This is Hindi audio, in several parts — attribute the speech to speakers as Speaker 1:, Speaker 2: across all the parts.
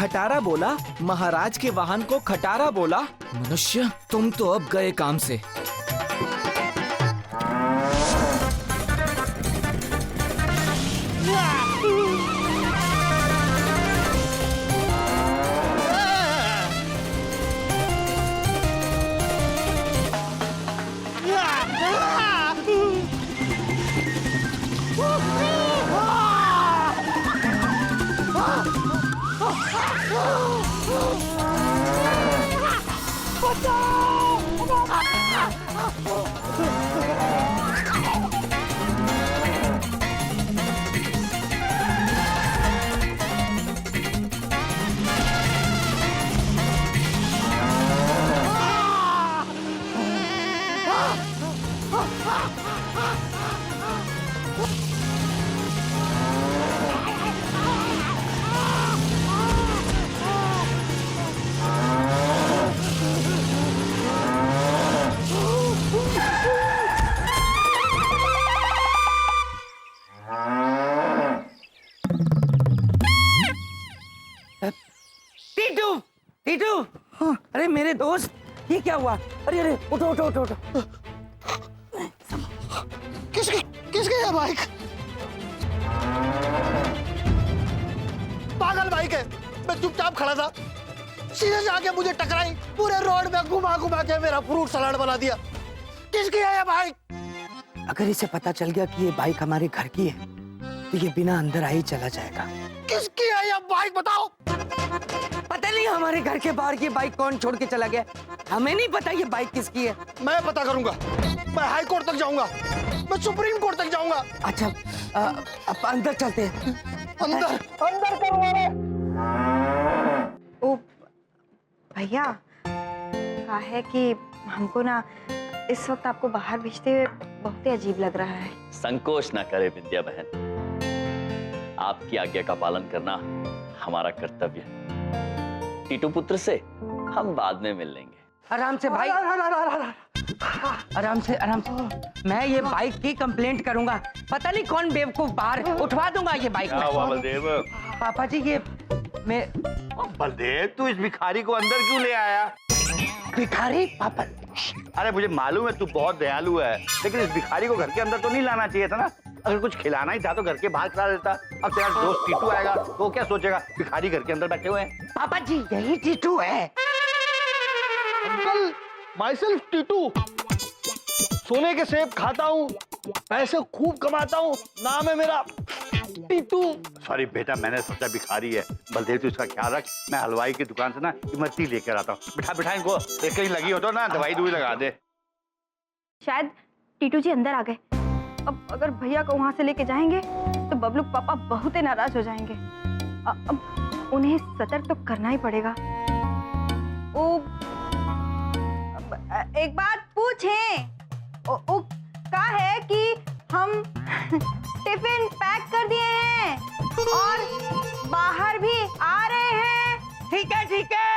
Speaker 1: खटारा बोला, महाराज के वाहन को खटारा बोला। मनुष्य, तुम तो अब गए काम से।
Speaker 2: टीटू, अरे मेरे दोस्त, ये क्या हुआ? अरे अरे उठो उठो उठो उठो।
Speaker 3: किसकी है बाइक? पागल बाइक है। मैं चुपचाप खड़ा था, सीधे से आके मुझे टकराई, पूरे रोड में घुमा घुमा के मेरा फ्रूट सलाद बना दिया। किसकी है ये बाइक?
Speaker 2: अगर इसे पता चल गया कि ये बाइक हमारे घर की है तो ये बिना अंदर आए ही चला जाएगा।
Speaker 3: किसकी है ये बाइक बताओ?
Speaker 2: पता नहीं हमारे घर के बाहर ये बाइक कौन छोड़ के चला गया। हमें नहीं पता ये बाइक किसकी है।
Speaker 3: मैं पता करूंगा। मैं हाई कोर्ट तक जाऊंगा, मैं सुप्रीम कोर्ट तक जाऊंगा।
Speaker 2: अच्छा, अब अंदर चलते हैं।
Speaker 3: अंदर अंदर करो।
Speaker 4: ओ भैया, कहा है कि हमको ना इस वक्त आपको बाहर भेजते हुए बहुत ही अजीब लग रहा है।
Speaker 5: संकोच ना करे विद्या बहन, आपकी आज्ञा का पालन करना हमारा कर्तव्य है। टीटू पुत्र से हम बाद में मिल लेंगे।
Speaker 2: आराम से भाई, आराम से आराम से। मैं ये बाइक की कंप्लेंट करूंगा। पता नहीं कौन बेवकूफ बाहर उठवा दूंगा ये बाइक में।
Speaker 6: बलदेव,
Speaker 2: पापा जी ये मैं
Speaker 6: बलदेव तू इस भिखारी को अंदर क्यों ले आया?
Speaker 2: भिखारी? पापा,
Speaker 6: अरे मुझे मालूम है तू बहुत दयालु है, लेकिन इस भिखारी को घर के अंदर तो नहीं लाना चाहिए था ना। अगर कुछ खिलाना ही था तो घर के बाहर खिला देता। अब तेरा दोस्त टीटू आएगा तो क्या सोचेगा? भिखारी घर के अंदर बैठे हुए हैं।
Speaker 2: पापा जी यही टीटू है।
Speaker 3: Uncle, my self Titu. सोने के सेब खाता हूँ, पैसे खूब कमाता हूँ, नाम है मेरा टीटू।
Speaker 6: सॉरी बेटा, मैंने सोचा भिखारी है। बलदेव तू इसका ख्याल रख, मैं हलवाई की दुकान से ना इमरती लेकर आता हूँ। बिठा बिठा इनको, एक कहीं लगी हो तो ना दवाई दुई लगा दे।
Speaker 4: शायद टीटू जी अंदर आ गए। अब अगर भैया को वहां से लेके जाएंगे तो बबलू पापा बहुत ही नाराज हो जाएंगे। अब उन्हें सतर्क तो करना ही पड़ेगा। ओ, एक बात पूछें। क्या है कि हम टिफिन पैक कर दिए हैं और बाहर भी आ रहे हैं।
Speaker 2: ठीक है ठीक है।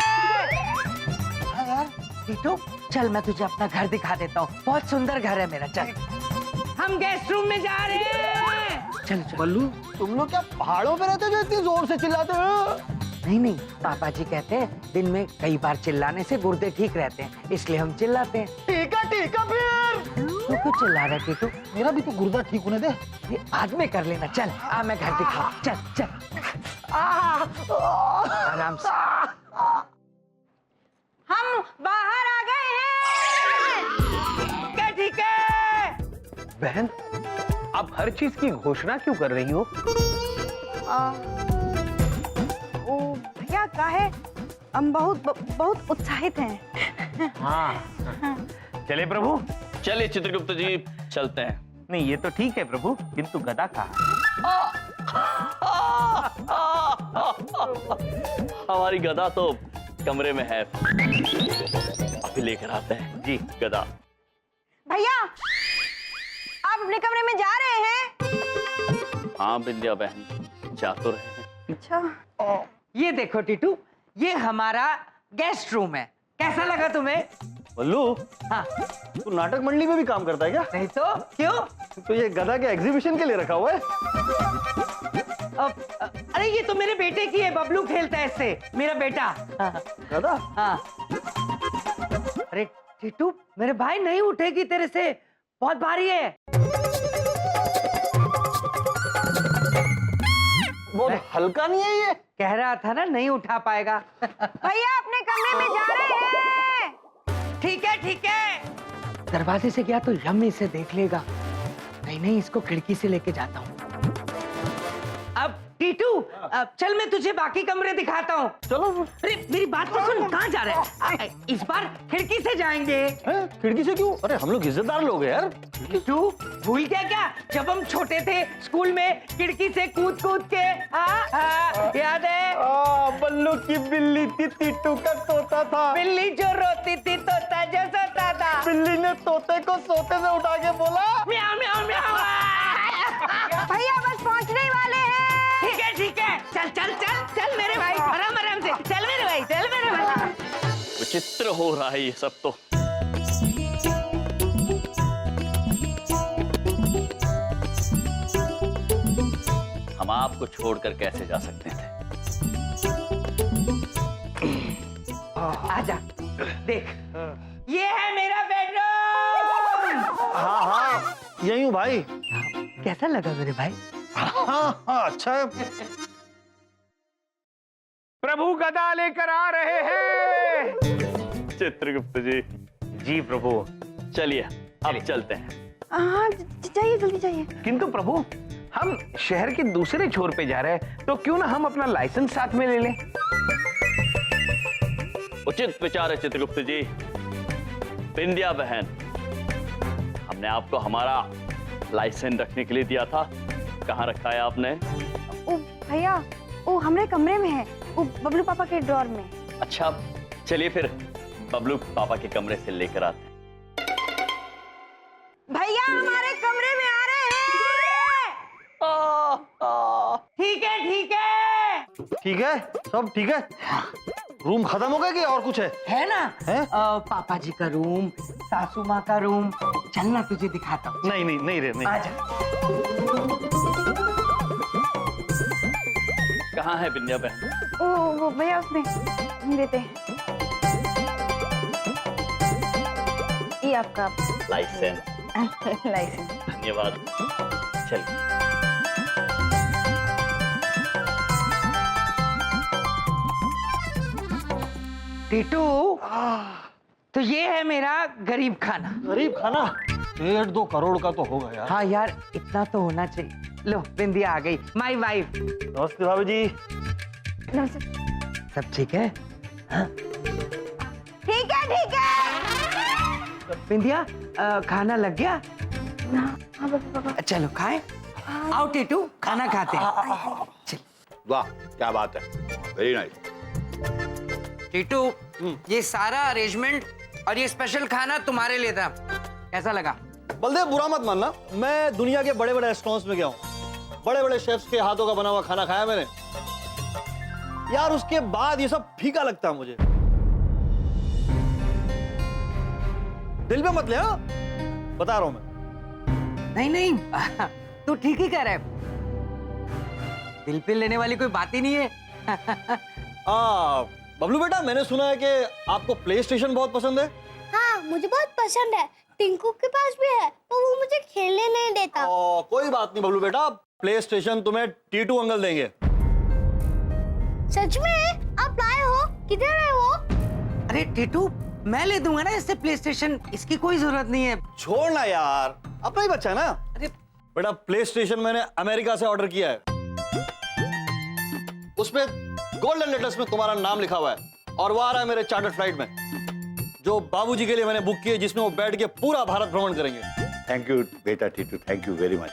Speaker 2: यार टीटू, चल मैं तुझे अपना घर दिखा देता हूँ। बहुत सुंदर घर है मेरा। चल, हम गेस्ट रूम में जा रहे हैं। चल चल।
Speaker 3: बल्लू, तुम लोग क्या पहाड़ों पे रहते हो जो इतनी जोर से चिल्लाते हो?
Speaker 2: नहीं नहीं, पापा जी कहते हैं दिन में कई बार चिल्लाने से गुर्दे ठीक रहते हैं, इसलिए हम चिल्लाते हैं।
Speaker 3: ठीक है फिर।
Speaker 2: तू क्यों चिल्ला रहा है टीटू?
Speaker 3: मेरा भी तो गुर्दा ठीक होने दे।
Speaker 2: ये बाद में कर लेना। चल मैं घर दिखा। चल चल आराम से।
Speaker 4: हम बाहर आ गए हैं।
Speaker 2: ठीक है।
Speaker 7: बहन, आप हर चीज की घोषणा क्यों कर रही हो?
Speaker 4: ओ भैया, क्या है, हम बहुत उत्साहित हैं।
Speaker 7: हाँ, चले प्रभु।
Speaker 5: चलिए चित्रगुप्त जी, चलते हैं।
Speaker 7: नहीं ये तो ठीक है प्रभु, किंतु गदा कहाँ?
Speaker 5: हमारी गदा तो कमरे में है, अभी लेकर आते हैं जी गदा।
Speaker 4: भैया, आप अपने कमरे में जा रहे हैं?
Speaker 5: हाँ विद्या बहन, जा तो रहे हैं।
Speaker 4: अच्छा,
Speaker 2: ये देखो टीटू, ये हमारा गेस्ट रूम है। कैसा लगा तुम्हें?
Speaker 3: बल्लू,
Speaker 2: हाँ,
Speaker 3: तू नाटक मंडली में भी काम करता है क्या?
Speaker 2: नहीं तो क्यों?
Speaker 3: तो ये गधा के एग्जीबिशन के लिए रखा हुआ है?
Speaker 2: अरे ये तो मेरे बेटे की है, बबलू खेलता है इससे, मेरा बेटा।
Speaker 3: दादा
Speaker 2: हाँ। अरे टीटू, मेरे भाई नहीं उठेगी तेरे से, बहुत भारी है।
Speaker 3: बहुत हल्का नहीं है ये?
Speaker 2: कह रहा था ना नहीं उठा पाएगा।
Speaker 4: भैया अपने कमरे में जा रहे हैं।
Speaker 2: ठीक है ठीक है। दरवाजे से गया तो यम्मी से देख लेगा। नहीं, इसको खिड़की से लेके जाता हूँ। अब टीटू, अब चल मैं तुझे बाकी कमरे दिखाता हूँ।
Speaker 3: चलो।
Speaker 2: अरे मेरी बात तो सुन, कहाँ जा रहा है? इस बार खिड़की से जाएंगे।
Speaker 3: हैं? खिड़की से क्यों? अरे हम लोग इज्जतदार लोग हैं यार।
Speaker 2: टीटू भूल गया क्या, जब हम छोटे थे स्कूल में खिड़की से कूद के, याद है?
Speaker 3: बल्लू की बिल्ली थी, टीटू का तोता था।
Speaker 2: बिल्ली जो रोती थी तोता जो सोता था।
Speaker 3: बिल्ली ने तोते को सोते से उठा के बोला
Speaker 2: म्याऊं म्याऊं म्याऊं।
Speaker 4: भैया बस पहुंचने ही वाले हैं।
Speaker 2: ठीक है, चल मेरे भाई, आराम से, चल मेरे भाई।
Speaker 5: विचित्र हो रहा है ये सब तो। हम आपको छोड़कर कैसे जा सकते थे?
Speaker 2: आजा, देख, ये है मेरा बेडरूम।
Speaker 3: हाँ यही हूँ भाई।
Speaker 2: कैसा लगा मेरे भाई?
Speaker 3: हाँ अच्छा है।
Speaker 7: प्रभु गदा लेकर आ रहे हैं।
Speaker 5: चित्रगुप्त जी।
Speaker 7: जी प्रभु।
Speaker 5: चलिए अब चलते हैं।
Speaker 4: हाँ जाइए, जल्दी जाइए।
Speaker 7: किंतु प्रभु, हम शहर के दूसरे छोर पे जा रहे हैं, तो क्यों ना हम अपना लाइसेंस साथ में ले लें?
Speaker 5: उचित विचार है चित्रगुप्त जी। बिंदिया बहन, हमने आपको हमारा लाइसेंस रखने के लिए दिया था, कहाँ रखा है आपने?
Speaker 4: ओ भैया, वो हमारे कमरे में है, वो बबलू पापा के ड्रॉर में।
Speaker 5: अच्छा चलिए फिर बबलू पापा के कमरे से लेकर आते हैं।
Speaker 4: भैया हमारे कमरे में आ रहे हैं।
Speaker 3: ठीक है, सब ठीक है। रूम खत्म हो गया कि और कुछ है?
Speaker 2: ना?
Speaker 3: है?
Speaker 2: पापा जी का रूम, सासू माँ का रूम, चलना तुझे दिखाता हूँ।
Speaker 3: नहीं रे।
Speaker 2: आजा।
Speaker 5: कहाँ है बिंदिया बहन?
Speaker 4: वो भैया उसमें देते हैं। ये आपका
Speaker 5: लाइसेंस।
Speaker 4: लाइसेंस।
Speaker 5: धन्यवाद। चलिए।
Speaker 2: टीटू, तो ये है मेरा गरीब खाना।
Speaker 3: गरीब खाना 1.5-2 करोड़ का तो होगा यार।
Speaker 2: हाँ यार, इतना तो होना चाहिए। लो बिंदिया आ गई, माई वाइफ।
Speaker 3: नमस्ते भाभी जी।
Speaker 4: नमस्ते।
Speaker 2: सब ठीक है? हाँ?
Speaker 4: ठीक है।
Speaker 2: बिंदिया, खाना लग गया?
Speaker 4: हाँ पापा।
Speaker 2: चलो खाए। आओ टीटू, खाना खाते हैं। चल।
Speaker 6: वाह क्या बात है, वेरी नाइस।
Speaker 2: टीटू, ये सारा अरेंजमेंट और ये स्पेशल खाना तुम्हारे लिए था, कैसा लगा?
Speaker 3: बलदेव बुरा मत मानना, मैं दुनिया के बड़े बड़े रेस्टोरेंट्स में गया हूँ, बड़े बड़े शेफ्स के हाथों का बना हुआ खाना खाया मैंने यार, उसके बाद ये सब फीका लगता है मुझे। दिल पे मत ले, हाँ? बता रहा हूं मैं।
Speaker 2: नहीं तू ठीक ही कह रहा है, दिल पे लेने वाली कोई बात ही नहीं है।
Speaker 3: बबलू बेटा, मैंने सुना है कि आपको प्ले स्टेशन बहुत पसंद है।
Speaker 8: हाँ, मुझे बहुत पसंद है। टिंकू के पास भी है, तो वो मुझे खेलने नहीं देता।
Speaker 3: कोई बात नहीं बबलू बेटा, प्ले स्टेशन तुम्हें टीटू अंकल देंगे।
Speaker 8: सच में? आप लाए हो? किधर है वो?
Speaker 2: अरे टीटू, मैं ले दूंगा ना इससे प्ले स्टेशन, इसकी कोई जरूरत नहीं है।
Speaker 3: छोड़ना यार, अपना ही बच्चा है ना।
Speaker 2: अरे
Speaker 3: बेटा, प्ले स्टेशन मैंने अमेरिका से ऑर्डर किया है, उसमें गोल्डन लेटर्स में तुम्हारा नाम लिखा हुआ है, और वो आ रहा है मेरे चार्टर्ड फ्लाइट में, जो बाबूजी के लिए मैंने बुक की है, जिसमें वो बैठ के पूरा भारत भ्रमण करेंगे।
Speaker 6: थैंक यू बेटा Titu, thank you very much.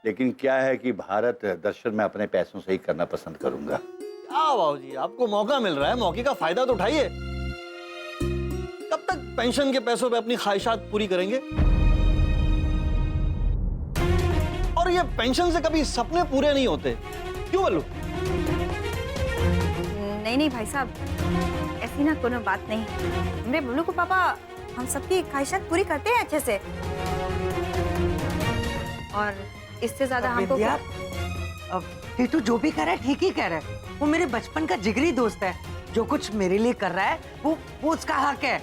Speaker 6: लेकिन क्या है कि भारत दर्शन मैं अपने पैसों से ही करना पसंद करूंगा।
Speaker 3: हाँ बाबूजी, आपको मौका मिल रहा है, मौके का फायदा तो उठाइए। कब तक पेंशन के पैसों पे अपनी ख्वाहिशात पूरी करेंगे? और ये पेंशन से कभी सपने पूरे नहीं होते, क्यों बल्लू?
Speaker 4: नहीं भाई साहब, ऐसी ना कोनो बात नहीं। हमरे बबलू को पापा हम सबकी ख्वाहिशात पूरी करते हैं अच्छे से, और इससे ज्यादा हमको
Speaker 2: बिंदिया, अब टीटू जो भी कह रहा है ठीक ही कह रहा है। वो मेरे बचपन का जिगरी दोस्त है। जो कुछ मेरे लिए कर रहा है वो उसका हक है।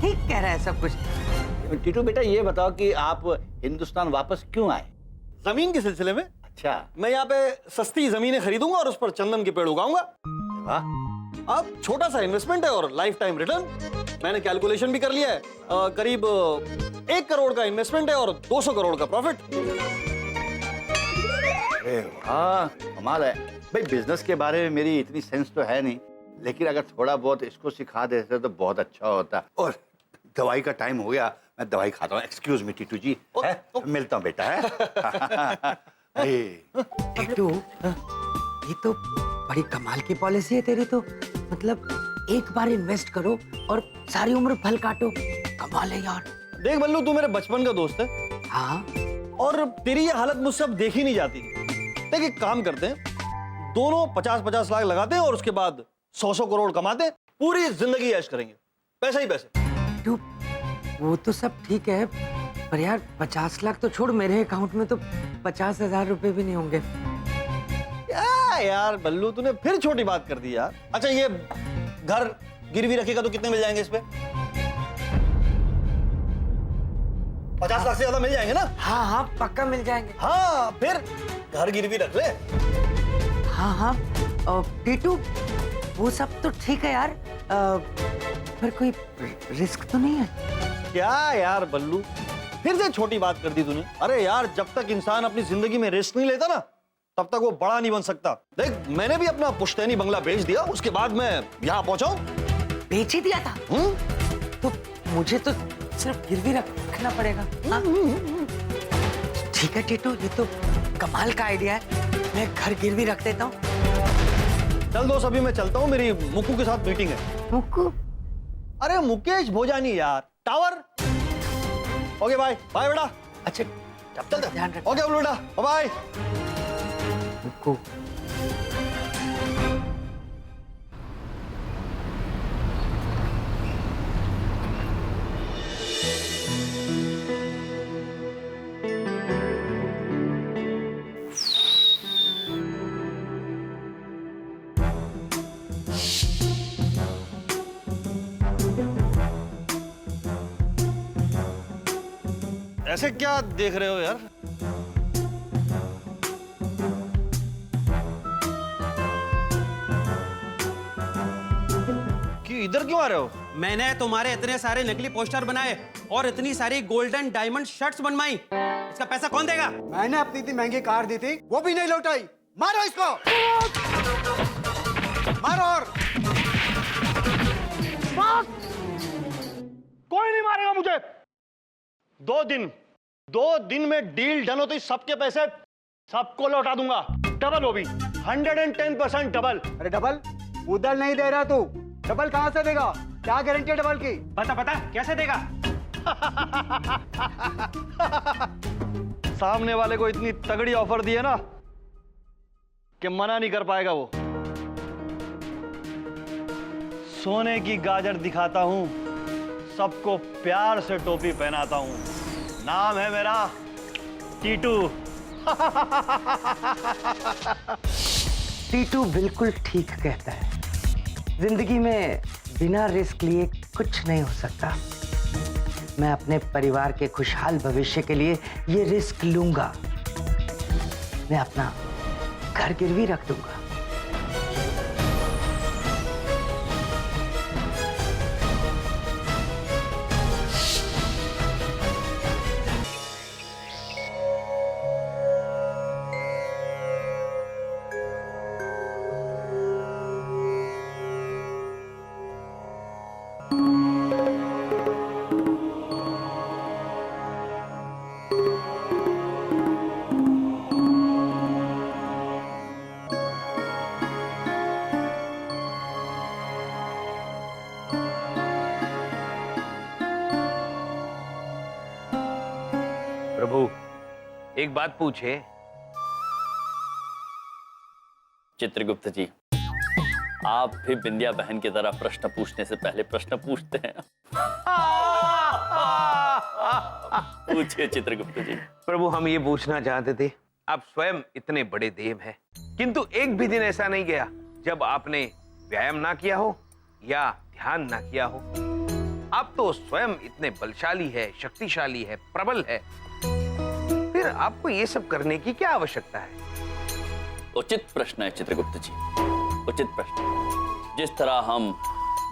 Speaker 2: ठीक कह रहा है सब कुछ।
Speaker 6: टीटू बेटा ये बताओ कि आप हिंदुस्तान वापस क्यों आए?
Speaker 3: जमीन के सिलसिले में।
Speaker 6: अच्छा,
Speaker 3: मैं यहाँ पे सस्ती जमीनें खरीदूंगा और उस पर चंदन के पेड़ उगाऊंगा।
Speaker 6: वाह,
Speaker 3: अब छोटा सा इन्वेस्टमेंट है और लाइफ टाइम रिटर्न। मैंने कैलकुलेशन भी कर लिया है। करीब 1 करोड़ का इन्वेस्टमेंट है और 200 करोड़ का प्रॉफिट।
Speaker 6: अरे वाह, कमाल है भाई। बिजनेस के बारे में मेरी इतनी सेंस तो है नहीं, लेकिन अगर थोड़ा बहुत इसको सिखा देते तो बहुत अच्छा होता। और दवाई का टाइम हो गया, मैं दवाई खाता हूँ। एक्सक्यूज मी टीटू जी, मिलता हूँ बेटा। है
Speaker 2: टीटू, ये तो बड़ी कमाल की पॉलिसी है तेरी तो। मतलब एक बार इन्वेस्ट करो और सारी उम्र फल काटो। कमाल है यार।
Speaker 3: देख बल्लू, तू मेरे बचपन का दोस्त है
Speaker 2: हाँ,
Speaker 3: और तेरी ये हालत मुझसे अब देखी नहीं जाती। देख एक काम करते हैं, दोनों 50-50 लाख लगाते हैं और उसके बाद 100-100 करोड़ कमाते हैं। पूरी जिंदगी ऐश करेंगे, पैसे ही पैसे।
Speaker 2: टीटू, वो तो सब ठीक है, पर यार 50 लाख तो छोड़, मेरे अकाउंट में तो 50,000 रुपए भी नहीं होंगे।
Speaker 3: क्या यार बल्लू, तूने फिर छोटी बात कर दी यार। अच्छा ये घर गिरवी रखेगा तो कितने मिल जाएंगे इस पे? 50 लाख से ज्यादा मिल जाएंगे ना?
Speaker 2: हाँ हाँ, पक्का मिल जाएंगे।
Speaker 3: हाँ, फिर घर गिरवी रख ले।
Speaker 2: हाँ हाँ, टीटू वो सब तो ठीक है यार, पर कोई रिस्क तो नहीं है?
Speaker 3: क्या यार बल्लू, फिर से छोटी बात कर दी तूने। अरे यार, जब तक इंसान अपनी जिंदगी में रिस्क नहीं लेता ना, तब तक वो बड़ा नहीं बन सकता। देख मैंने भी अपना पुश्तैनी बंगला बेच दिया, उसके बाद मैं यहाँ पहुंचा हूं।
Speaker 2: बेच ही दिया था? तो मुझे तो सिर्फ गिरवी रखना पड़ेगा। हाँ? ठीक है टीटू, ये तो कमाल का आइडिया है। मैं घर गिरवी रख देता हूँ।
Speaker 3: चल दोस्त, अभी मैं चलता हूँ, मेरी मुक्कू के साथ मीटिंग है।
Speaker 2: मुक्कू?
Speaker 3: अरे मुकेश भोजानी यार, टावर। ओके बाय बाय बेटा।
Speaker 2: अच्छा
Speaker 3: चल
Speaker 2: ध्यान रख।
Speaker 3: ओके बेटा, बाय।
Speaker 2: मुक्कू,
Speaker 3: ऐसे क्या देख रहे हो यार? इधर क्यों आ रहे हो?
Speaker 9: मैंने तुम्हारे इतने सारे नकली पोस्टर बनाए और इतनी सारी गोल्डन डायमंड शर्ट्स बनवाई। इसका पैसा कौन देगा?
Speaker 10: मैंने अपनी इतनी महंगी कार दी थी, वो भी नहीं लौटाई। मारो इसको, मारो। और
Speaker 3: कोई नहीं मारेगा मुझे। 2 दिन में डील डन होते ही सबके पैसे सबको लौटा दूंगा। डबल, वो भी 110% डबल।
Speaker 10: अरे डबल उधर नहीं दे रहा तू, डबल कहां से देगा? क्या गारंटी है डबल की?
Speaker 9: बता कैसे देगा?
Speaker 3: सामने वाले को इतनी तगड़ी ऑफर दी है ना कि मना नहीं कर पाएगा वो। सोने की गाजर दिखाता हूं, सबको प्यार से टोपी पहनाता हूं। नाम है मेरा टीटू।
Speaker 2: टीटू बिल्कुल ठीक कहता है। जिंदगी में बिना रिस्क लिए कुछ नहीं हो सकता। मैं अपने परिवार के खुशहाल भविष्य के लिए ये रिस्क लूंगा। मैं अपना घर गिरवी रख दूंगा।
Speaker 7: प्रभु, एक बात पूछे?
Speaker 5: चित्रगुप्त जी, आप भी बिंदिया बहन की तरह प्रश्न पूछने से पहले प्रश्न पूछते हैं। पूछिए चित्रगुप्त जी।
Speaker 7: प्रभु, हम ये पूछना चाहते थे, आप स्वयं इतने बड़े देव हैं, किंतु एक भी दिन ऐसा नहीं गया जब आपने व्यायाम ना किया हो या ध्यान ना किया हो। आप तो स्वयं इतने बलशाली है, शक्तिशाली है, प्रबल है, फिर आपको ये सब करने की क्या आवश्यकता है?
Speaker 5: उचित प्रश्न है चित्रगुप्त जी, उचित प्रश्न। जिस तरह हम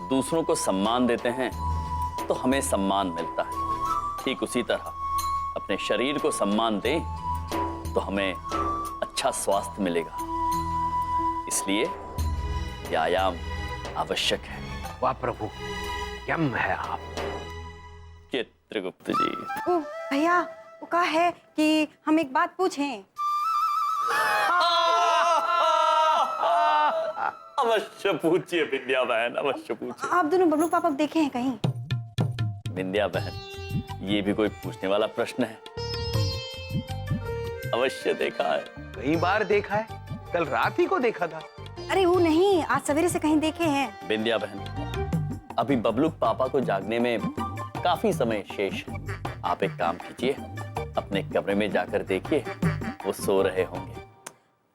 Speaker 5: दूसरों को सम्मान देते हैं तो हमें सम्मान मिलता है, ठीक उसी तरह अपने शरीर को सम्मान दें तो हमें अच्छा स्वास्थ्य मिलेगा। इसलिए व्यायाम आवश्यक है।
Speaker 7: वाह प्रभु, यम है आप।
Speaker 5: चित्रगुप्त जी,
Speaker 4: ओ भैया, वो कहा है कि हम एक बात पूछें।
Speaker 5: अवश्य पूछिए विंध्या बहन, अवश्य पूछिए।
Speaker 4: आप दोनों बबलू पापा को देखे हैं कहीं?
Speaker 5: विंध्या बहन, ये भी कोई पूछने वाला प्रश्न है? अवश्य देखा है।
Speaker 7: कई बार देखा है, कल रात ही को देखा था।
Speaker 4: अरे वो नहीं, आज सवेरे से कहीं देखे हैं।
Speaker 5: विंध्या बहन, अभी बबलू पापा को जागने में काफी समय शेष है। आप एक काम कीजिए, अपने कमरे में जाकर देखिए, वो सो रहे होंगे।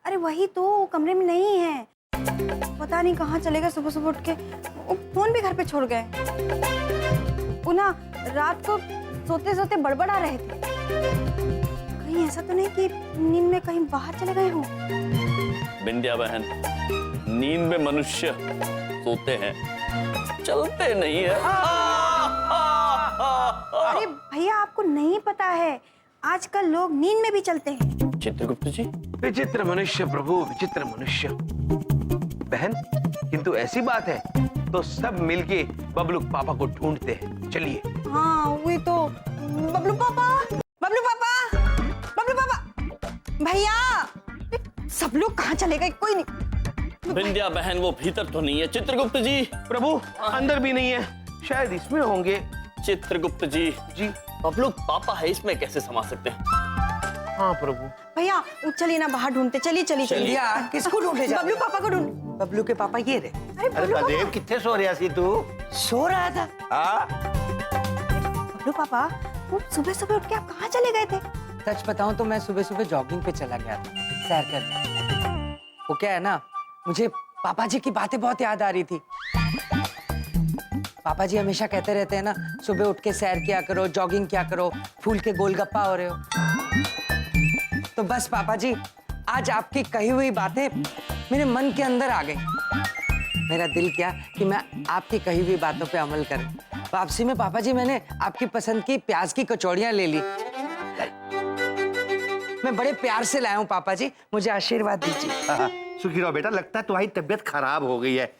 Speaker 4: अरे वही तो, कमरे में नहीं है। पता नहीं कहाँ चले गए, सुबह सुबह उठ के वो फोन भी घर पे छोड़ गए। वो ना रात को सोते सोते बड़बड़ा रहे थे। कहीं ऐसा तो नहीं कि नींद में कहीं बाहर चले गए हों?
Speaker 5: विंध्या बहन, नींद में मनुष्य सोते हैं, चलते नहीं है।
Speaker 4: अरे भैया, आपको नहीं पता है, आजकल लोग नींद में भी चलते हैं।
Speaker 5: चित्रगुप्त जी,
Speaker 7: विचित्र मनुष्य प्रभु, विचित्र मनुष्य। बहन, किंतु ऐसी बात है तो सब मिलके बबलू पापा को ढूंढते हैं। चलिए।
Speaker 4: हाँ वही तो। बबलू पापा, बबलू पापा, बबलू पापा, भैया, सब लोग कहाँ चले गए? कोई नहीं।
Speaker 5: विंध्या बहन, वो भीतर तो नहीं है। चित्रगुप्त जी,
Speaker 7: प्रभु अंदर भी नहीं है, शायद इसमें होंगे।
Speaker 5: चित्रगुप्त जी,
Speaker 7: जी
Speaker 5: बबलू पापा है, इसमें कैसे समा सकते हैं?
Speaker 7: हाँ प्रभु।
Speaker 4: भैया चलिए ना, बाहर ढूंढते। चलिए चलिए चलिए।
Speaker 2: भैया, किसको ढूंढे जा?
Speaker 4: बबलू पापा को ढूंढ।
Speaker 2: बबलू के पापा ये रहे।
Speaker 4: अरे
Speaker 6: अरे
Speaker 4: बबलू
Speaker 6: बलदेव, कितने सो रहा सी तू?
Speaker 2: सो रहा था।
Speaker 6: हाँ,
Speaker 4: बबलू पापा, वो सुबह सुबह उठ के आप कहाँ चले गए थे?
Speaker 2: सच बताऊं तो मैं सुबह सुबह जॉगिंग पे चला गया था, सैर करने। वो क्या है ना, मुझे पापा जी की बातें बहुत याद आ रही थी। पापा जी हमेशा कहते रहते हैं ना, सुबह उठ के सैर किया करो, जॉगिंग किया करो, फूल के गोलगप्पा हो रहे हो। तो बस पापा जी, आज आपकी कही हुई बातें मेरे मन के अंदर आ गई। मेरा दिल किया कि मैं आपकी कही हुई बातों पे अमल करूं। वापसी में पापा जी, मैंने आपकी पसंद की प्याज की कचौड़ियां ले ली। मैं बड़े प्यार से लाया हूं पापा जी, मुझे आशीर्वाद दीजिए।
Speaker 6: हाँ, सुखी रहो बेटा, लगता है तुम्हारी तबीयत खराब हो गई है।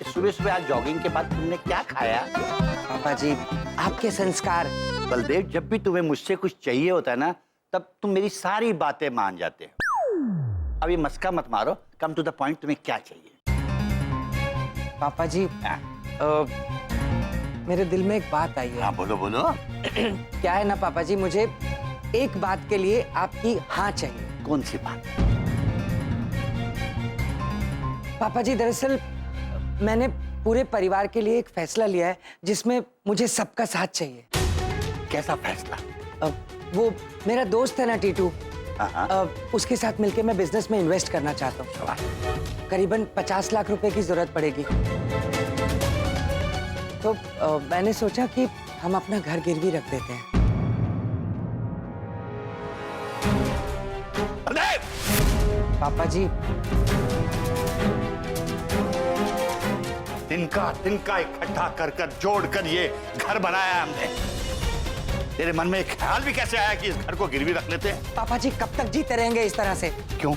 Speaker 6: सुबह सुबह आज जॉगिंग के बाद तुमने क्या खाया?
Speaker 2: पापा जी, आपके संस्कार।
Speaker 6: बलदेव, जब भी तुम्हें मुझसे कुछ चाहिए होता है ना, तब तुम मेरी सारी बातें मान जाते हो। अब ये मस्का मत मारो, कम टू द पॉइंट, तुम्हें क्या चाहिए?
Speaker 2: पापा जी, मेरे दिल में एक बात आई है।
Speaker 6: हाँ बोलो बोलो।
Speaker 2: क्या है ना पापा जी, मुझे एक बात के लिए आपकी हाँ चाहिए।
Speaker 6: कौन सी बात?
Speaker 2: पापा जी, दरअसल मैंने पूरे परिवार के लिए एक फैसला लिया है जिसमें मुझे सबका साथ चाहिए।
Speaker 6: कैसा फैसला?
Speaker 2: वो मेरा दोस्त है ना टीटू,
Speaker 6: हाँ।
Speaker 2: उसके साथ मिलके मैं बिजनेस में इन्वेस्ट करना चाहता हूँ। करीबन 50 लाख रुपए की जरूरत पड़ेगी। तो मैंने सोचा कि हम अपना घर गिरवी रख देते हैं। पापा जी,
Speaker 6: तिनका इकट्ठा कर जोड़कर ये घर बनाया है हमने। तेरे मन में एक ख्याल भी कैसे आया कि इस घर को गिरवी रख लेते हैं?
Speaker 2: पापा जी, कब तक जीते रहेंगे इस तरह से?
Speaker 6: क्यों?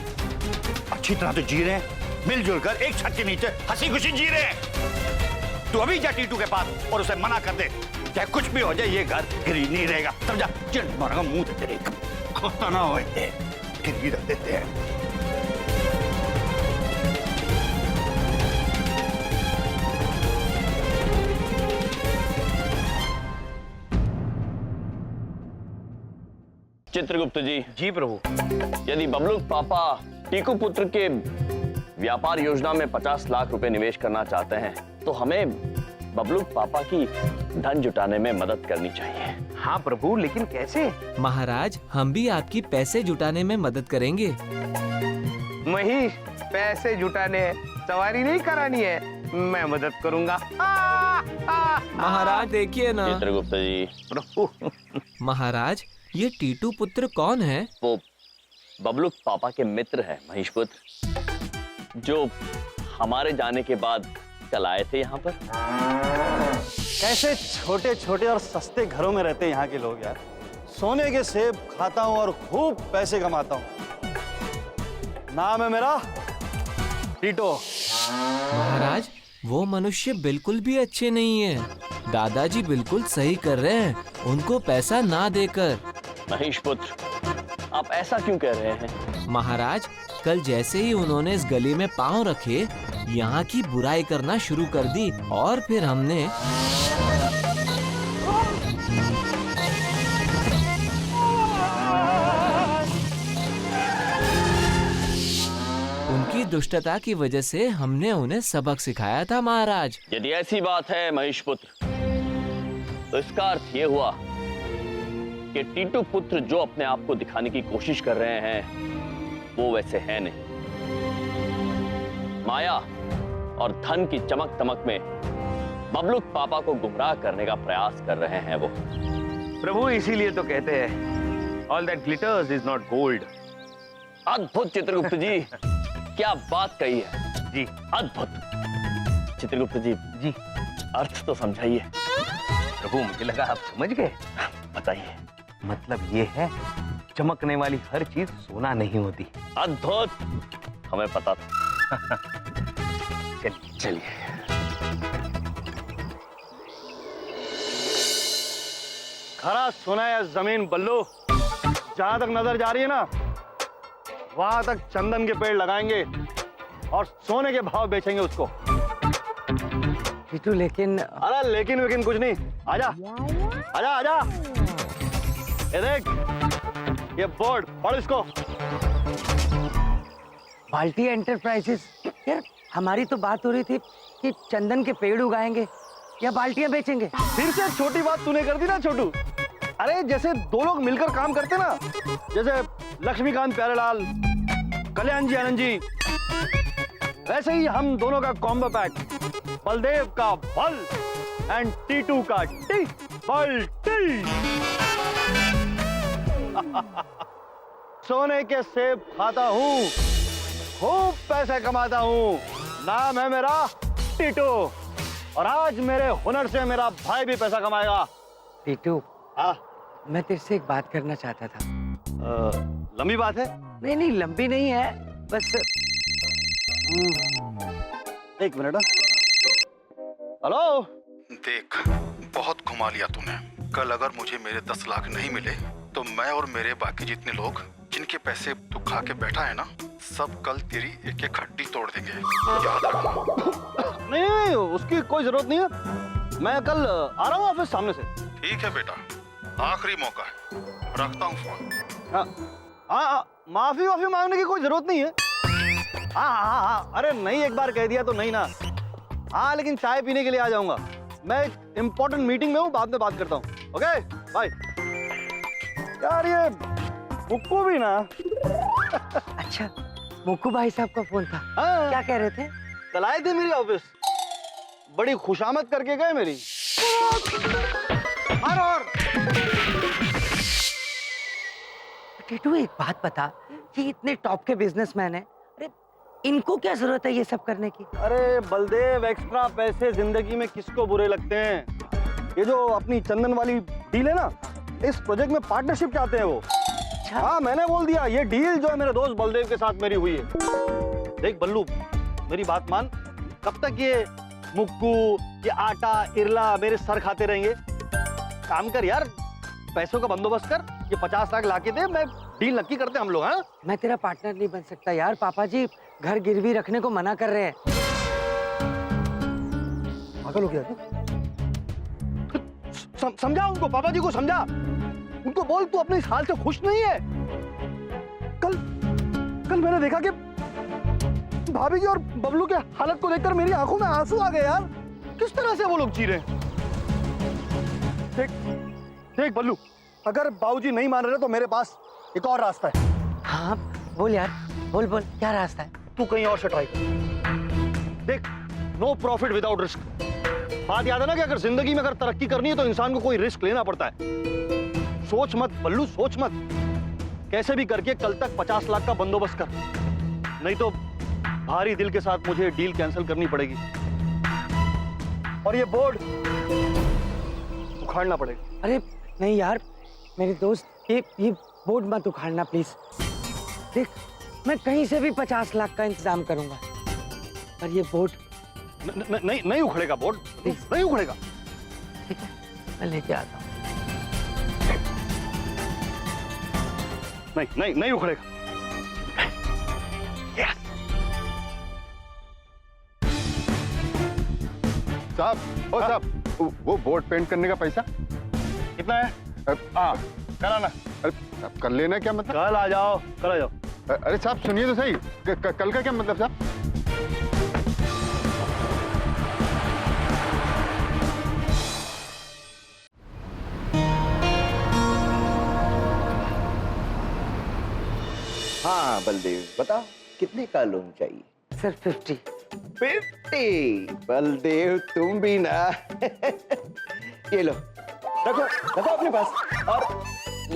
Speaker 6: अच्छी तरह तो जी रहे हैं, मिलजुल कर एक छत के नीचे हंसी खुशी जी रहे हैं। तू अभी जा टीटू के पास और उसे मना कर दे, चाहे कुछ भी हो जाए, ये घर गिरवी नहीं रहेगा। तब जा, चिढ़ मारूंगा मुंह तेरे, खोता ना हो, गिरवी रख देते हैं।
Speaker 5: चित्रगुप्त जी।
Speaker 7: जी प्रभु।
Speaker 5: यदि बबलू पापा टीकू पुत्र के व्यापार योजना में 50 लाख रुपए निवेश करना चाहते हैं तो हमें बबलू पापा की धन जुटाने में मदद करनी चाहिए।
Speaker 7: हाँ प्रभु, लेकिन कैसे?
Speaker 1: महाराज, हम भी आपकी पैसे जुटाने में मदद करेंगे।
Speaker 7: महेश, पैसे जुटाने हैं, सवारी नहीं करानी है, मैं मदद करूंगा।
Speaker 1: महाराज देखिए ना।
Speaker 5: चित्रगुप्त जी,
Speaker 7: प्रभु,
Speaker 1: महाराज, ये टीटू पुत्र कौन है?
Speaker 5: वो बबलू पापा के मित्र हैं महेशपुत्र, जो हमारे जाने के बाद कल आए थे यहाँ पर।
Speaker 3: कैसे छोटे छोटे और सस्ते घरों में रहते हैं यहाँ के लोग यार। सोने के सेब खाता हूँ और खूब पैसे कमाता हूँ। नाम है मेरा टीटो।
Speaker 1: महाराज, वो मनुष्य बिल्कुल भी अच्छे नहीं है। दादाजी बिल्कुल सही कर रहे हैं, उनको पैसा ना देकर।
Speaker 5: महेशपुत्र, आप ऐसा क्यों कह रहे हैं?
Speaker 1: महाराज, कल जैसे ही उन्होंने इस गली में पांव रखे, यहाँ की बुराई करना शुरू कर दी और फिर हमने उनकी दुष्टता की वजह से हमने उन्हें सबक सिखाया था महाराज।
Speaker 5: यदि ऐसी बात है महेशपुत्र, तो इसका अर्थ ये हुआ कि टीटू पुत्र जो अपने आप को दिखाने की कोशिश कर रहे हैं, वो वैसे है नहीं। माया और धन की चमक दमक में बबलूक पापा को गुमराह करने का प्रयास कर रहे हैं वो।
Speaker 7: प्रभु, इसीलिए तो कहते हैं all that glitters is not gold.
Speaker 5: अद्भुत चित्रगुप्त जी, क्या बात कही है
Speaker 7: जी,
Speaker 5: अद्भुत। चित्रगुप्त जी,
Speaker 7: जी
Speaker 5: अर्थ तो समझाइए।
Speaker 7: प्रभु, मुझे लगा आप समझ गए।
Speaker 5: बताइए।
Speaker 7: मतलब ये है, चमकने वाली हर चीज सोना नहीं होती।
Speaker 5: अद्भुत, हमें पता था।
Speaker 7: चलिए।
Speaker 3: खरा सोना या जमीन बल्लू, जहां तक नजर जा रही है ना, वहां तक चंदन के पेड़ लगाएंगे और सोने के भाव बेचेंगे उसको।
Speaker 2: टीटू, लेकिन
Speaker 3: अरे लेकिन वेकिन कुछ नहीं, आजा आजा आजा। ये देख, ये बोर्ड पढ़ इसको।
Speaker 2: बाल्टी एंटरप्राइजेस। यार, हमारी तो बात हो रही थी कि चंदन के पेड़ उगाएंगे या बाल्टियां बेचेंगे।
Speaker 3: फिर से छोटी बात तूने कर दी ना छोटू। अरे जैसे दो लोग मिलकर काम करते ना, जैसे लक्ष्मीकांत प्यारेलाल, कल्याण जी आनंद जी, वैसे ही हम दोनों का कॉम्बो पैक, बलदेव का बल एंड टीटू का टी, बल टी। सोने के सेब खाता हूँ, खूब पैसे कमाता हूँ। नाम है मेरा टीटू, और आज मेरे हुनर से मेरा भाई भी पैसा कमाएगा।
Speaker 2: टीटू,
Speaker 3: हाँ,
Speaker 2: मैं तेरे से एक बात करना चाहता था।
Speaker 3: लंबी बात है?
Speaker 2: नहीं नहीं, लंबी नहीं है, बस
Speaker 3: एक मिनट। हेलो।
Speaker 11: देख, बहुत घुमा लिया तूने। कल अगर मुझे मेरे 10 लाख नहीं मिले तो मैं और मेरे बाकी जितने लोग जिनके पैसे तू खा के बैठा है ना, सब कल तेरी एक एक हड्डी तोड़ देंगे, याद रखना।
Speaker 3: नहीं, उसकी कोई जरूरत नहीं है। मैं कल आ रहा हूँ ऑफिस सामने से।
Speaker 11: ठीक है बेटा, आखिरी मौका है, रखता हूँ फोन।
Speaker 3: हाँ, माफी वाफी मांगने की कोई जरूरत नहीं है। हाँ, अरे नहीं, एक बार कह दिया तो नहीं ना। हाँ, लेकिन चाय पीने के लिए आ जाऊंगा। मैं एक इम्पोर्टेंट मीटिंग में हूँ, बाद में बात करता हूँ। Okay, bye. यार ये मुक्कू भी ना।
Speaker 2: अच्छा, मुक्कू भाई साहब का फोन था।
Speaker 3: हाँ,
Speaker 2: क्या कह रहे थे?
Speaker 3: कल आए थे मेरी ऑफिस, बड़ी खुशामद करके गए मेरी। और
Speaker 2: टीटू, एक बात बता, ये इतने टॉप के बिजनेसमैन हैं, अरे इनको क्या जरूरत है ये सब करने की?
Speaker 3: अरे बलदेव, एक्स्ट्रा पैसे जिंदगी में किसको बुरे लगते हैं? ये जो अपनी चंदन वाली डील है ना, इस प्रोजेक्ट में पार्टनरशिप चाहते हैं वो। हाँ, मैंने बोल दिया, ये डील जो है मेरे दोस्त बलदेव के साथ मेरी हुई है। देख बल्लू, मेरी बात मान, कब तक ये मुक्कू, ये आटा इरला मेरे सर खाते रहेंगे? काम कर यार, पैसों का बंदोबस्त कर, ये 50 लाख लाके दे, मैं डील नक्की करते हम लोग। हाँ,
Speaker 2: मैं तेरा पार्टनर नहीं बन सकता यार, पापा जी घर गिरवी रखने को मना कर रहे हैं।
Speaker 3: पागल हो गया तू? समझा उनको, पापा जी को समझा। उनको बोल तू अपने इस हाल से खुश नहीं है। कल मैंने देखा कि भाभी जी और बबलू के हालत को देखकर मेरी आंखों में आंसू आ गए यार। किस तरह से वो लोग जी रहे हैं। देख देख बल्लू, अगर बाबूजी नहीं मान रहे तो मेरे पास एक और रास्ता है।
Speaker 2: हाँ बोल यार, बोल बोल, क्या रास्ता है?
Speaker 3: तू कहीं और से ट्राई कर। देख, नो प्रॉफिट विदाउट रिस्क। बात याद है ना कि अगर जिंदगी में अगर तरक्की करनी है तो इंसान को कोई रिस्क लेना पड़ता है। सोच मत बल्लू, सोच मत। कैसे भी करके कल तक 50 लाख का बंदोबस्त कर, नहीं तो भारी दिल के साथ मुझे डील कैंसिल करनी पड़ेगी और ये बोर्ड उखाड़ना पड़ेगा।
Speaker 2: अरे नहीं यार मेरे दोस्त, ये बोर्ड मत उखाड़ना प्लीज। देख, मैं कहीं से भी 50 लाख का इंतजाम करूंगा, पर ये बोर्ड
Speaker 3: नहीं उखड़ेगा। बोर्ड नहीं उखड़ेगा।
Speaker 2: ठीक है, मैं लेके आता हूँ।
Speaker 3: नहीं उखड़ेगा।
Speaker 11: साहब, ओ साहब, वो बोर्ड पेंट करने का पैसा
Speaker 3: कितना है? हाँ, कल आना।
Speaker 11: अरे साहब, कल लेना क्या मतलब?
Speaker 3: कल आ जाओ, कल आ जाओ।
Speaker 11: अरे साहब सुनिए तो सही, कल का क्या मतलब साहब?
Speaker 6: हाँ बलदेव, बताओ कितने का लोन चाहिए?
Speaker 2: सर 50।
Speaker 6: 50? बलदेव तुम भी ना। ये लो, रखो रखो अपने पास, और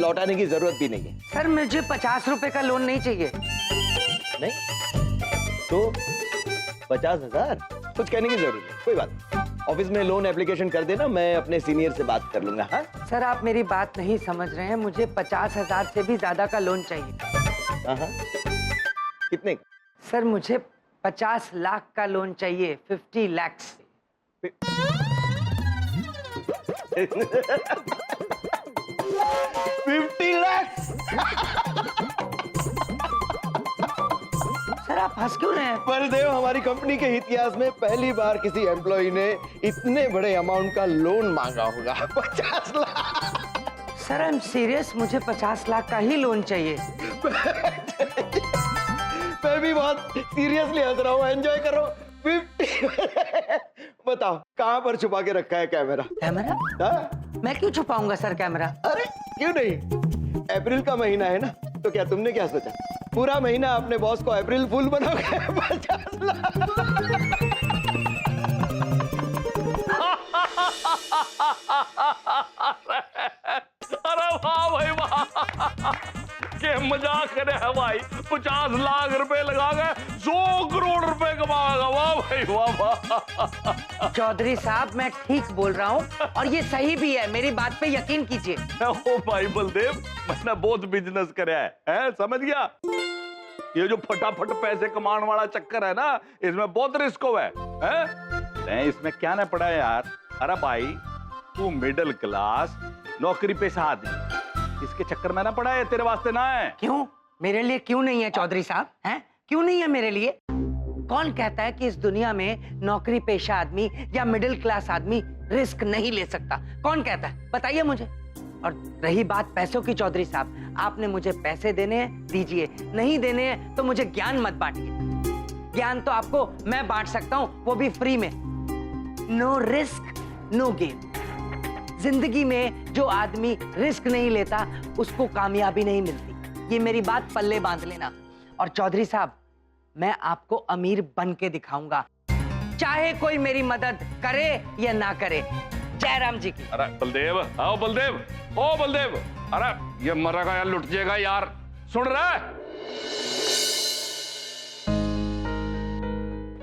Speaker 6: लौटाने की जरूरत भी नहीं है।
Speaker 2: सर मुझे 50 रुपए का लोन नहीं चाहिए।
Speaker 6: नहीं तो 50,000? कुछ कहने की जरूरत नहीं, कोई बात नहीं। ऑफिस में लोन एप्लीकेशन कर देना, मैं अपने सीनियर से बात कर लूंगा। हाँ
Speaker 2: सर आप मेरी बात नहीं समझ रहे हैं, मुझे 50,000 से भी ज्यादा का लोन चाहिए।
Speaker 6: हाँ, कितने?
Speaker 2: सर मुझे 50 लाख का लोन चाहिए, 50 lakhs।
Speaker 6: 50 लाख?
Speaker 2: सर आप हंस क्यों रहे हैं?
Speaker 6: बलदेव, हमारी कंपनी के इतिहास में पहली बार किसी एम्प्लॉय ने इतने बड़े अमाउंट का लोन मांगा होगा। 50 lakh?
Speaker 2: Sir I am serious, मुझे 50 लाख का ही लोन चाहिए।
Speaker 6: मैं भी बहुत सीरियसली हंस रहा हूँ, एंजॉय करो। 50। बताओ कहाँ पर छुपा के रखा है कैमरा?
Speaker 2: कैमरा?
Speaker 6: हाँ?
Speaker 2: मैं क्यों छुपाऊंगा सर कैमरा?
Speaker 6: अरे क्यों नहीं, अप्रैल का महीना है ना, तो क्या तुमने क्या सोचा पूरा महीना अपने बॉस को अप्रैल फूल बनाओगे? 50 लाख।
Speaker 5: अरे वाह भाई वाह, के मजाक करे है भाई। 50 लाख रुपए लगा गए, 100 करोड़ रुपए कमाएगा। वाह भाई वाह वाह।
Speaker 2: चौधरी साहब मैं ठीक बोल रहा हूँ और ये सही भी है, मेरी बात पे यकीन कीजिए।
Speaker 5: ओ भाई बलदेव, मैंने बहुत बिजनेस कराया है, समझ गया? ये जो फटाफट पैसे कमाने वाला चक्कर है ना, इसमें बहुत रिस्क हुआ है? नहीं इसमें क्या ना पड़ा यार। अरे भाई तू मिडिल क्लास नौकरी पेशा आदमी, इसके चक्कर में ना पड़ा है, तेरे वास्ते ना है।
Speaker 2: क्यों? मेरे लिए क्यों नहीं है चौधरी साहब? हैं? क्यों नहीं है मेरे लिए? कौन कहता है कि इस दुनिया में नौकरी पेशा आदमी या मिडिल क्लास आदमी रिस्क नहीं ले सकता? कौन कहता है? बताइए मुझे। और रही बात पैसों की चौधरी साहब, आपने मुझे पैसे देने हैं दीजिए, नहीं देने हैं तो मुझे ज्ञान मत बांटिए। ज्ञान तो आपको मैं बांट सकता हूं, वो भी फ्री में। No risk no gain. जिंदगी में जो आदमी रिस्क नहीं लेता उसको कामयाबी नहीं मिलती, ये मेरी बात पल्ले बांध लेना। और चौधरी साहब मैं आपको अमीर बन के दिखाऊंगा, चाहे कोई मेरी मदद करे या ना करे। जयराम जी की।
Speaker 5: अरे बलदेव, आओ बलदेव, ओ बलदेव, अरे ये मरेगा यार, लुट जाएगा यार, सुन रहा है?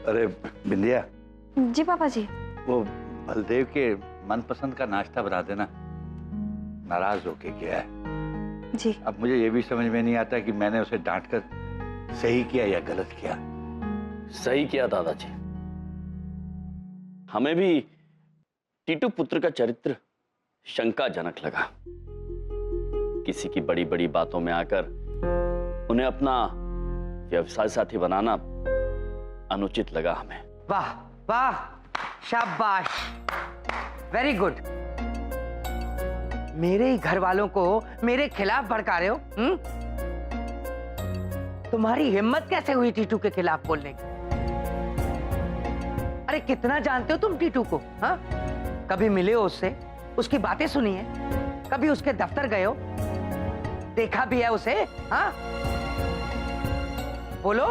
Speaker 6: अरे बिंदिया।
Speaker 4: जी पापा जी।
Speaker 6: वो बलदेव के मनपसंद का नाश्ता बना देना, नाराज होके गया है।
Speaker 4: जी।
Speaker 6: अब मुझे ये भी समझ में नहीं आता कि मैंने उसे डांटकर सही किया या गलत किया।
Speaker 5: सही किया दादाजी। हमें भी टीटू पुत्र का चरित्र शंकाजनक लगा। किसी की बड़ी बड़ी बातों में आकर उन्हें अपना व्यवसाय साथी बनाना अनुचित लगा हमें।
Speaker 2: वाह वाह, शाबाश, वेरी गुड। मेरे ही घर वालों को मेरे खिलाफ भड़का रहे हो? तुम्हारी हिम्मत कैसे हुई टीटू के खिलाफ बोलने की? अरे कितना जानते हो तुम टीटू को? हाँ, कभी मिले हो उससे, उसकी बातें सुनी है, कभी उसके दफ्तर गए हो, देखा भी है उसे? हाँ, बोलो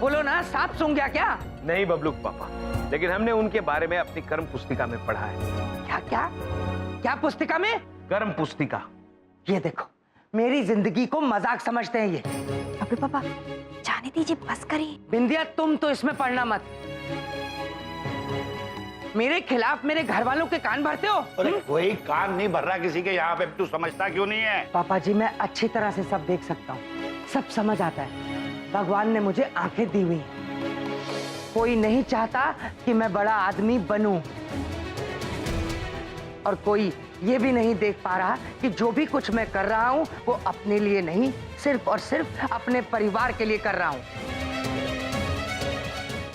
Speaker 2: बोलो ना, सांप सूंघ गया क्या?
Speaker 7: नहीं बबलू पापा, लेकिन हमने उनके बारे में अपनी कर्म पुस्तिका में पढ़ा है।
Speaker 2: क्या क्या क्या पुस्तिका में?
Speaker 7: कर्म पुस्तिका।
Speaker 2: ये देखो, मेरी जिंदगी को मजाक समझते हैं ये।
Speaker 4: बबलू पापा जाने दीजिए, बस करिए।
Speaker 2: बिंदिया, तुम तो इसमें पढ़ना मत। मेरे खिलाफ मेरे घर वालों के कान भरते हो।
Speaker 6: अरे कोई कान नहीं भर रहा किसी के यहाँ पे, तू समझता क्यों नहीं है?
Speaker 2: पापा जी, मैं अच्छी तरह से सब देख सकता हूँ, सब समझ आता है। भगवान ने मुझे आंखें दी हुई हैं। कोई नहीं चाहता कि मैं बड़ा आदमी बनूं, और कोई ये भी नहीं देख पा रहा कि जो भी कुछ मैं कर रहा हूं वो अपने लिए नहीं, सिर्फ और सिर्फ अपने परिवार के लिए कर रहा हूं।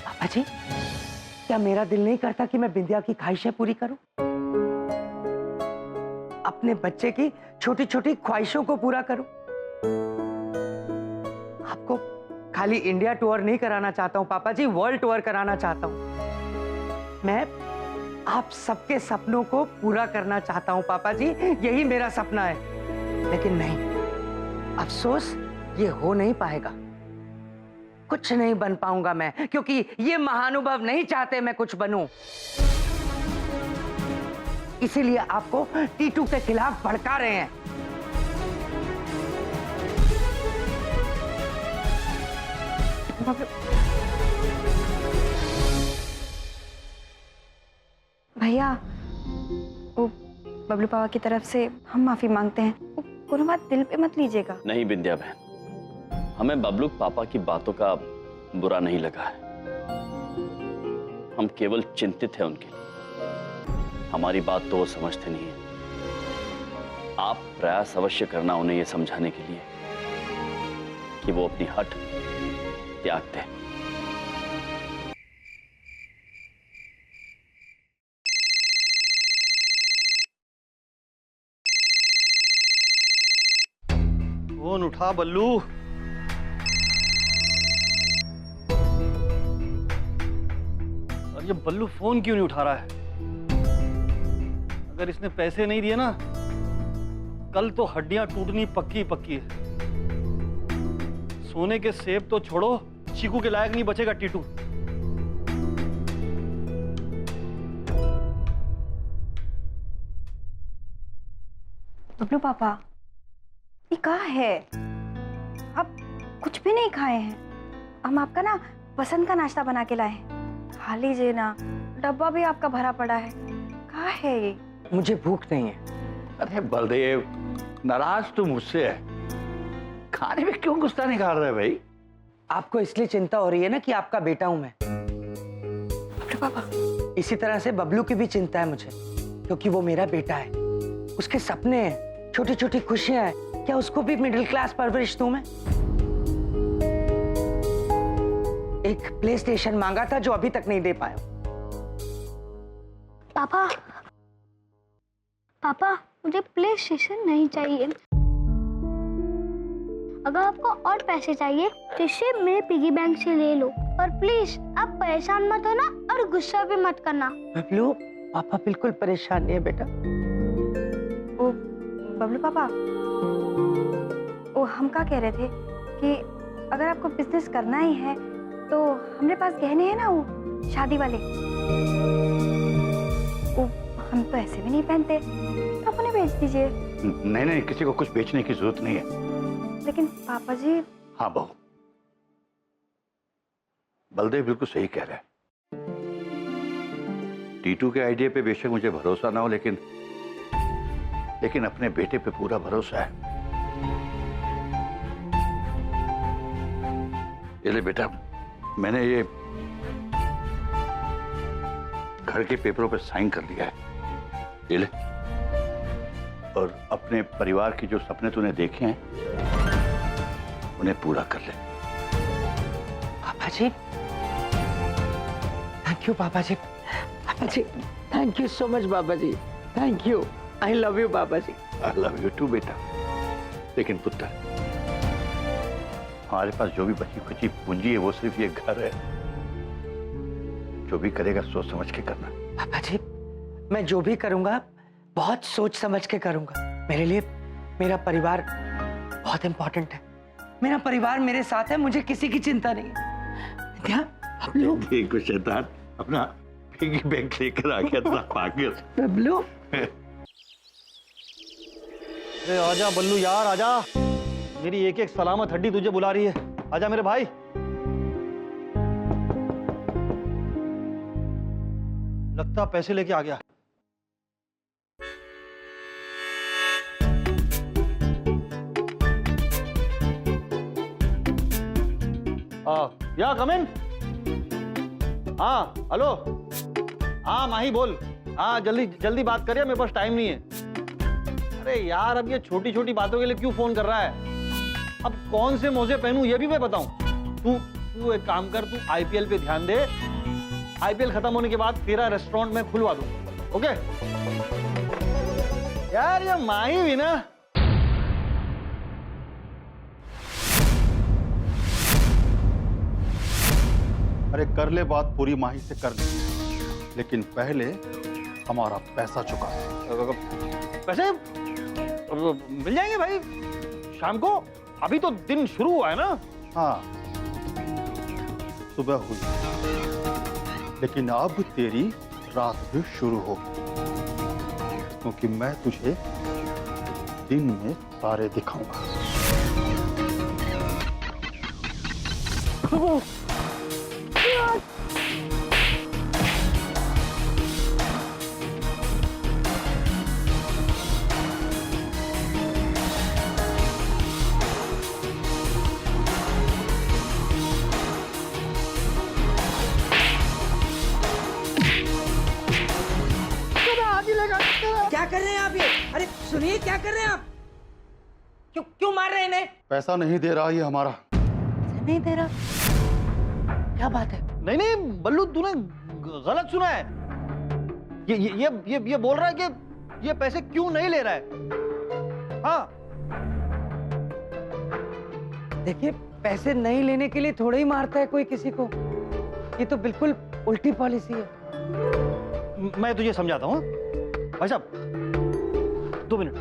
Speaker 2: पापा जी, क्या मेरा दिल नहीं करता कि मैं बिंदिया की ख्वाहिशें पूरी करूं? अपने बच्चे की छोटी छोटी ख्वाहिशों को पूरा करूं? आपको खाली इंडिया टूर नहीं कराना चाहता हूं पापा जी, वर्ल्ड टूर कराना चाहता हूं। मैं आप सबके सपनों को पूरा करना चाहता हूं पापा जी, यही मेरा सपना है। लेकिन नहीं, अफसोस ये हो नहीं पाएगा। कुछ नहीं बन पाऊंगा मैं, क्योंकि ये महानुभव नहीं चाहते मैं कुछ बनूं। इसीलिए आपको टीटू के खिलाफ भड़का रहे हैं।
Speaker 4: भैया, वो बबलू पापा की तरफ से हम माफी मांगते हैं। वो कोनो बात दिल पे मत लीजिएगा।
Speaker 5: नहीं बिंदिया बहन, हमें बबलू पापा की बातों का बुरा नहीं लगा है। हम केवल चिंतित हैं उनके लिए। हमारी बात तो वो समझते नहीं है। आप प्रयास अवश्य करना उन्हें यह समझाने के लिए कि वो अपनी हट त्याग दें।
Speaker 3: फोन उठा बल्लू। और ये बल्लू फोन क्यों नहीं उठा रहा है? अगर इसने पैसे नहीं दिए ना, कल तो हड्डियां टूटनी पक्की पक्की है। सोने के सेब तो छोड़ो, चीकू के लायक नहीं बचेगा टीटू।
Speaker 4: बबलू पापा, ये कहाँ है? आप कुछ भी नहीं खाए हैं। हम आपका ना पसंद का नाश्ता बना के लाए हैं, खा लीजिए ना। डब्बा भी आपका भरा पड़ा है। कहाँ है ये?
Speaker 2: मुझे भूख नहीं है।
Speaker 6: अरे बलदेव, नाराज तू मुझसे है, खाने में क्यों गुस्सा निकाल रहे भाई?
Speaker 2: आपको इसलिए चिंता हो रही है ना कि आपका बेटा हूं मैं।
Speaker 4: बबलू पापा,
Speaker 2: इसी तरह से बबलू की भी चिंता है मुझे, क्योंकि वो मेरा बेटा है। उसके सपने हैं, छोटी छोटी खुशियां हैं। क्या उसको भी मिडिल क्लास परवरिश दूं मैं? एक प्ले स्टेशन मांगा था जो अभी तक नहीं दे पाया।
Speaker 8: पापा पापा, मुझे प्ले स्टेशन नहीं चाहिए। अगर आपको और पैसे चाहिए तो इसे मेरे पिगी बैंक से ले लो। और प्लीज आप परेशान मत होना और गुस्सा भी मत करना।
Speaker 2: बबलू, पापा बिल्कुल परेशान नहीं है बेटा।
Speaker 4: ओ बबलू पापा, ओ हम क्या कह रहे थे कि अगर आपको बिजनेस करना ही है तो हमारे पास गहने हैं ना, वो शादी वाले। ओ हम तो ऐसे भी नहीं पहनते, तो आप उन्हें बेच दीजिए।
Speaker 6: नहीं नहीं, किसी को कुछ बेचने की जरूरत नहीं है।
Speaker 4: लेकिन पापा जी।
Speaker 6: हाँ बहू, बलदेव बिल्कुल सही कह रहा है। टीटू के आइडिया पे बेशक मुझे भरोसा ना हो, लेकिन अपने बेटे पे पूरा भरोसा है। ये ले बेटा, मैंने ये घर के पेपरों पे साइन कर लिया है। ये ले, और अपने परिवार के जो सपने तूने देखे हैं उन्हें पूरा कर ले।
Speaker 2: पापा जी, थैंक यू पापा जी। पापा जी, थैंक यू सो मच बाबा जी, thank you. I love you बाबा जी।
Speaker 6: आई लव यू टू बेटा। लेकिन पुत्र, हमारे पास जो भी बची खुची पूंजी है वो सिर्फ ये घर है। जो भी करेगा सोच समझ के करना।
Speaker 2: पापा जी, मैं जो भी करूंगा बहुत सोच समझ के करूंगा। मेरे लिए मेरा परिवार बहुत इंपॉर्टेंट है। मेरा परिवार मेरे साथ है, मुझे किसी की चिंता नहीं है। क्या आप लोग
Speaker 6: देखो शैतान अपना पिगी बैंक लेकर आ गया था पागल।
Speaker 2: बबलू,
Speaker 3: अरे आजा बल्लू यार आजा, मेरी एक एक सलामत हड्डी तुझे बुला रही है। आजा मेरे भाई। लगता पैसे लेके आ गया। या कम इन। हाँ हेलो, हाँ माही बोल। हाँ जल्दी जल्दी बात करिए, मेरे पास टाइम नहीं है। अरे यार अब ये छोटी छोटी बातों के लिए क्यों फोन कर रहा है? अब कौन से मोजे पहनूं ये भी मैं बताऊं? तू एक काम कर, तू आईपीएल पे ध्यान दे। आईपीएल खत्म होने के बाद तेरा रेस्टोरेंट में खुलवा दूं, ओके? यार ये माही भी ना,
Speaker 11: अरे कर ले बात पूरी माही से कर ले, लेकिन पहले हमारा पैसा चुका दे।
Speaker 3: पैसे मिल जाएंगे भाई शाम को। अभी तो दिन शुरू हुआ है ना।
Speaker 11: हाँ सुबह हुई, लेकिन अब तेरी रात भी शुरू होगी, क्योंकि मैं तुझे दिन में तारे दिखाऊंगा।
Speaker 2: क्या कर रहे हैं आप ये? अरे सुनिए, क्या कर रहे हैं आप? क्यों क्यों मार रहे हैं इन्हें?
Speaker 11: पैसा नहीं दे रहा ये हमारा।
Speaker 2: नहीं दे रहा? क्या बात है?
Speaker 3: नहीं नहीं बल्लू, तूने गलत सुना है। ये बोल रहा है कि ये पैसे क्यों नहीं ले रहा है। हाँ
Speaker 2: देखिए, पैसे नहीं लेने के लिए थोड़ा ही मारता है कोई किसी को। ये तो बिल्कुल उल्टी पॉलिसी है।
Speaker 3: मैं तुझे समझाता हूँ भाई साहब, 2 मिनट।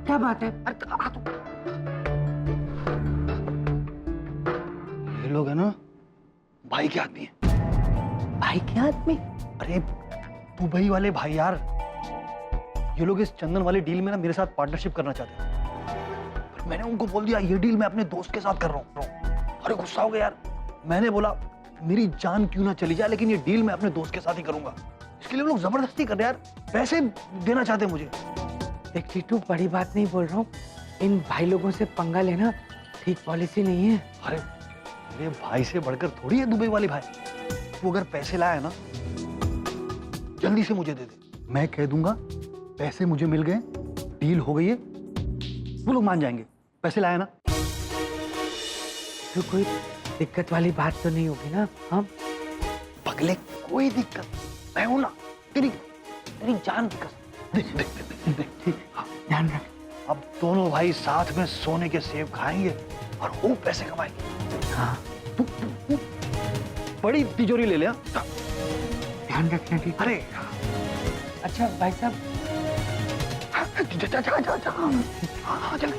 Speaker 2: क्या बात है?
Speaker 3: अरे आ तो। ये लोग है ना भाई के आदमी है।
Speaker 2: भाई के आदमी?
Speaker 3: अरे दुबई वाले भाई यार, ये लोग इस चंदन वाली डील में ना मेरे साथ पार्टनरशिप करना चाहते हैं। पर मैंने उनको बोल दिया ये डील मैं अपने दोस्त के साथ कर रहा हूँ। अरे गुस्सा हो गया यार। मैंने बोला मेरी जान क्यों ना चली जाए, लेकिन ये डील मैं अपने दोस्त के साथ ही करूंगा। इसके लिए लोग जबरदस्ती कर रहे हैं यार, पैसे देना चाहते हैं मुझे।
Speaker 2: देख टीटू, बड़ी बात नहीं बोल रहा हूँ, इन भाई लोगों से पंगा लेना ठीक पॉलिसी नहीं है।
Speaker 3: अरे मेरे भाई से बढ़कर थोड़ी है दुबई वाले भाई। तू अगर पैसे लाया ना, जल्दी से मुझे दे दे। मैं कह दूंगा पैसे मुझे मिल गए, डील हो गई है, वो लोग मान जाएंगे। पैसे लाया ना।
Speaker 2: तो कोई दिक्कत वाली बात तो नहीं होगी ना? हम
Speaker 3: पगले, कोई दिक्कत मैं हूं ना, तेरी जान की कसम। ठीक,
Speaker 2: ध्यान रख।
Speaker 3: अब दोनों भाई साथ में सोने के सेब खाएंगे और खूब पैसे कमाएंगे।
Speaker 2: हाँ,
Speaker 3: तू बड़ी तिजोरी ले ले।
Speaker 2: ध्यान रखना ठीक।
Speaker 3: अरे
Speaker 2: अच्छा भाई साहब,
Speaker 3: हाँ जल्दी।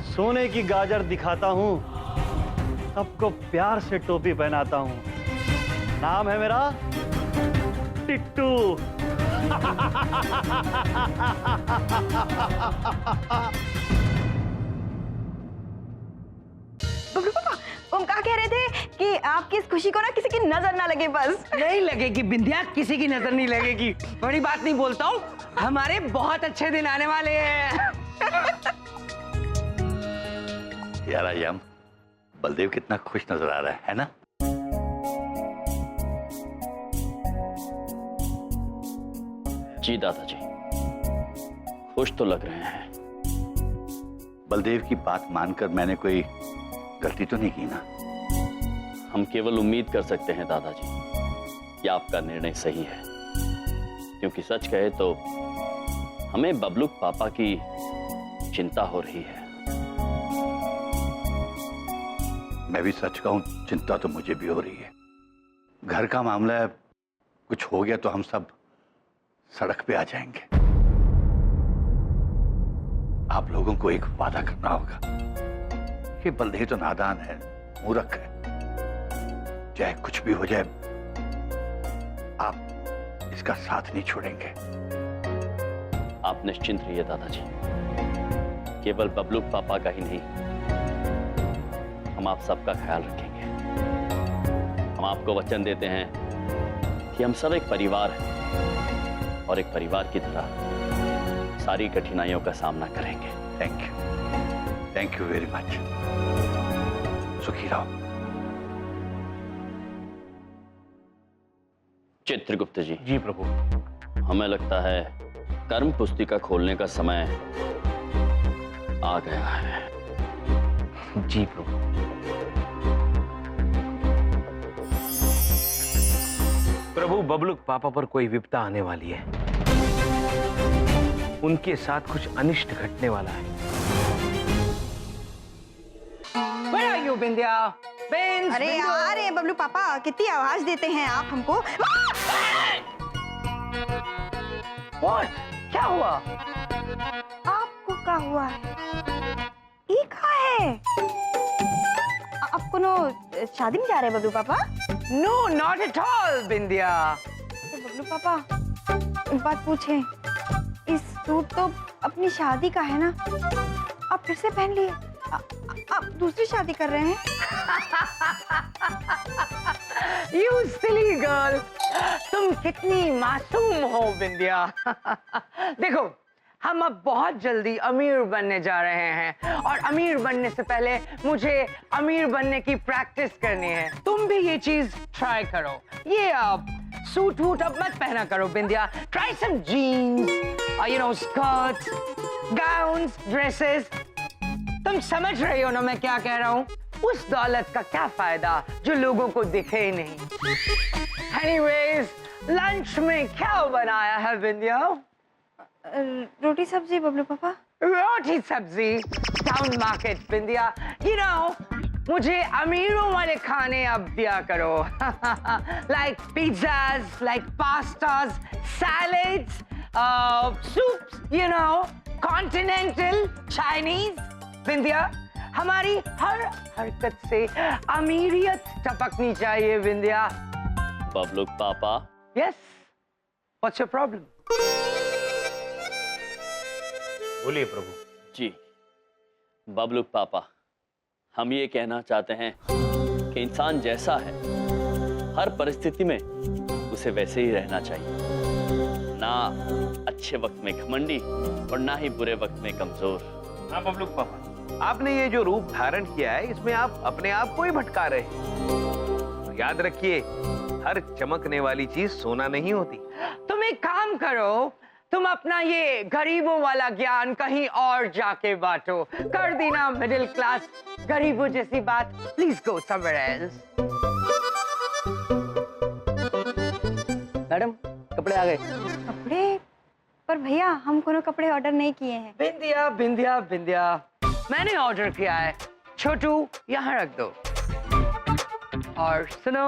Speaker 3: सोने की गाजर दिखाता हूँ, सबको प्यार से टोपी पहनाता हूँ। नाम है मेरा टिट्टू।
Speaker 4: बबलू पापा, तुम क्या कह रहे थे कि आपकी इस खुशी को ना किसी की नजर ना लगे बस?
Speaker 2: नहीं लगेगी बिंदिया, किसी की नजर नहीं लगेगी। बड़ी बात नहीं बोलता हूँ, हमारे बहुत अच्छे दिन आने वाले हैं।
Speaker 6: यार आयाम, बलदेव कितना खुश नजर आ रहा है ना?
Speaker 5: जी दादाजी, खुश तो लग रहे हैं।
Speaker 6: बलदेव की बात मानकर मैंने कोई गलती तो नहीं की ना?
Speaker 5: हम केवल उम्मीद कर सकते हैं दादाजी कि आपका निर्णय सही है, क्योंकि सच कहे तो हमें बबलू पापा की चिंता हो रही है।
Speaker 6: मैं भी सच कहूं, चिंता तो मुझे भी हो रही है। घर का मामला है, कुछ हो गया तो हम सब सड़क पे आ जाएंगे। आप लोगों को एक वादा करना होगा। ये बल्देही तो नादान है, मूर्ख है, चाहे कुछ भी हो जाए आप इसका साथ नहीं छोड़ेंगे।
Speaker 5: आप निश्चिंत रहिए दादाजी, केवल बबलू पापा का ही नहीं, हम आप सबका ख्याल रखेंगे। हम आपको वचन देते हैं कि हम सब एक परिवार हैं और एक परिवार की तरह सारी कठिनाइयों का सामना करेंगे।
Speaker 6: Thank you very much. सुखी रहो।
Speaker 5: चित्रगुप्त जी।
Speaker 7: जी प्रभु।
Speaker 5: हमें लगता है कर्म पुस्तिका खोलने का समय आ गया है।
Speaker 7: जी प्रभु। प्रभु, बबलू पापा पर कोई विपदा आने वाली है। उनके साथ कुछ अनिष्ट घटने वाला है।
Speaker 2: Where are you, बिंदिया?
Speaker 4: अरे यार, ये बबलू पापा कितनी आवाज देते हैं आप हमको।
Speaker 2: What? क्या हुआ?
Speaker 4: आपको क्या हुआ है? ये कहाँ है? आप कोनो शादी में जा रहे हैं बबलू पापा?
Speaker 2: No, not at all, बिंदिया।
Speaker 4: बबलू पापा, एक बात पूछें, इस सूट तो अपनी शादी का है ना? आप फिर से पहन लिए? आप दूसरी शादी कर रहे हैं?
Speaker 2: You silly girl, तुम कितनी मासूम हो बिंदिया। देखो, हम अब बहुत जल्दी अमीर बनने जा रहे हैं और अमीर बनने से पहले मुझे अमीर बनने की प्रैक्टिस करनी है। तुम भी ये चीज ट्राई करो। ये अब सूट वूट अब मत पहना करो बिंदिया। Try some jeans, you know, skirts, gowns, dresses. तुम समझ रही हो ना मैं क्या कह रहा हूँ? उस दौलत का क्या फायदा जो लोगों को दिखे ही नहीं। Anyways, लंच में क्या बनाया है बिंदिया?
Speaker 4: रोटी सब्जी बबलू पापा।
Speaker 2: रोटी सब्जी, town market Bindiya. You know, मुझे अमीरों वाले खाने अब दिया करो। Like pizzas, like pastas, salads, soups, you know, continental, Chinese। बिंदिया, हमारी हर हरकत से अमीरियत टपकनी चाहिए बिंदिया।
Speaker 5: बबलू पापा।
Speaker 2: Yes, what's your problem?
Speaker 7: बोलिए प्रभु।
Speaker 5: जी बबलू पापा, हम ये कहना चाहते हैं कि इंसान जैसा है हर परिस्थिति में उसे वैसे ही रहना चाहिए। ना अच्छे वक्त में घमंडी और ना ही बुरे वक्त में कमजोर।
Speaker 7: हाँ बबलू पापा, आपने ये जो रूप धारण किया है इसमें आप अपने आप को ही भटका रहे हैं। और याद रखिए, हर चमकने वाली चीज सोना नहीं होती।
Speaker 2: तुम एक काम करो, तुम अपना ये गरीबों वाला ज्ञान कहीं और जाके बांटो। कर देना मिडिल क्लास गरीबों जैसी बात। Please go somewhere else.
Speaker 9: Madam, कपड़े आ गए।
Speaker 4: कपड़े? पर भैया, हम कोनो कपड़े ऑर्डर नहीं किए हैं।
Speaker 2: बिंदिया बिंदिया बिंदिया, मैंने ऑर्डर किया है। छोटू, यहाँ रख दो। और सुनो,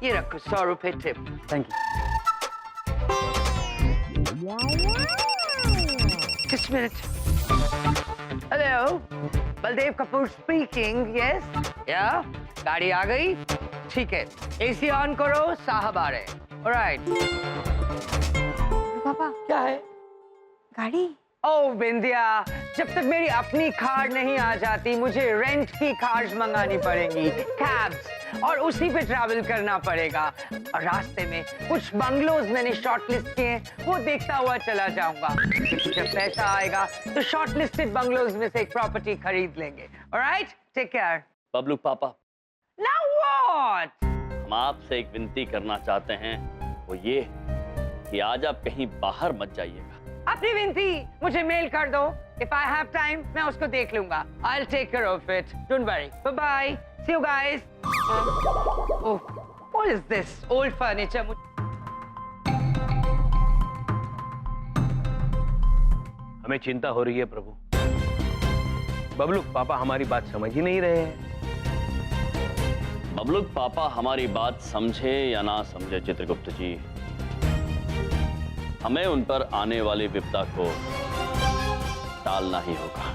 Speaker 2: ये रखो 100 रुपए tip.
Speaker 9: Thank you.
Speaker 2: Just a minute. Hello, Baldev Kapoor speaking. Yes, या गाड़ी आ गई? ठीक है, एसी ऑन करो, साहब आ रहे। ऑलराइट।
Speaker 4: पापा,
Speaker 2: क्या है?
Speaker 4: गाड़ी?
Speaker 2: ओ बिंदिया, जब तक मेरी अपनी कार नहीं आ जाती मुझे रेंट की कार्स मंगानी पड़ेंगी, कैब्स, और उसी पे ट्रैवल करना पड़ेगा। और रास्ते में कुछ बंगलोज मैंने शॉर्टलिस्ट किए हैं, वो देखता हुआ चला जाऊंगा। जब पैसा आएगा तो शॉर्टलिस्टेड बंगलोज में से एक प्रॉपर्टी खरीद लेंगे। Alright, take care.
Speaker 5: बबलू पापा,
Speaker 2: नाउ व्हाट?
Speaker 5: हम आपसे एक विनती करना चाहते हैं, वो ये कि आज आप कहीं बाहर मत जाइएगा।
Speaker 2: अपनी विनती मुझे मेल कर दो। If I have time, मैं उसको देख लूंगा। I'll take care of it. Don't worry. Bye bye. See you guys. Oh, what is this old furniture?
Speaker 7: हमें चिंता हो रही है प्रभु। बबलूक पापा हमारी बात समझ ही नहीं रहे हैं।
Speaker 5: बबलूक पापा हमारी बात समझे या ना समझे चित्रगुप्त जी, हमें उन पर आने वाली विपदा को टालना ही होगा।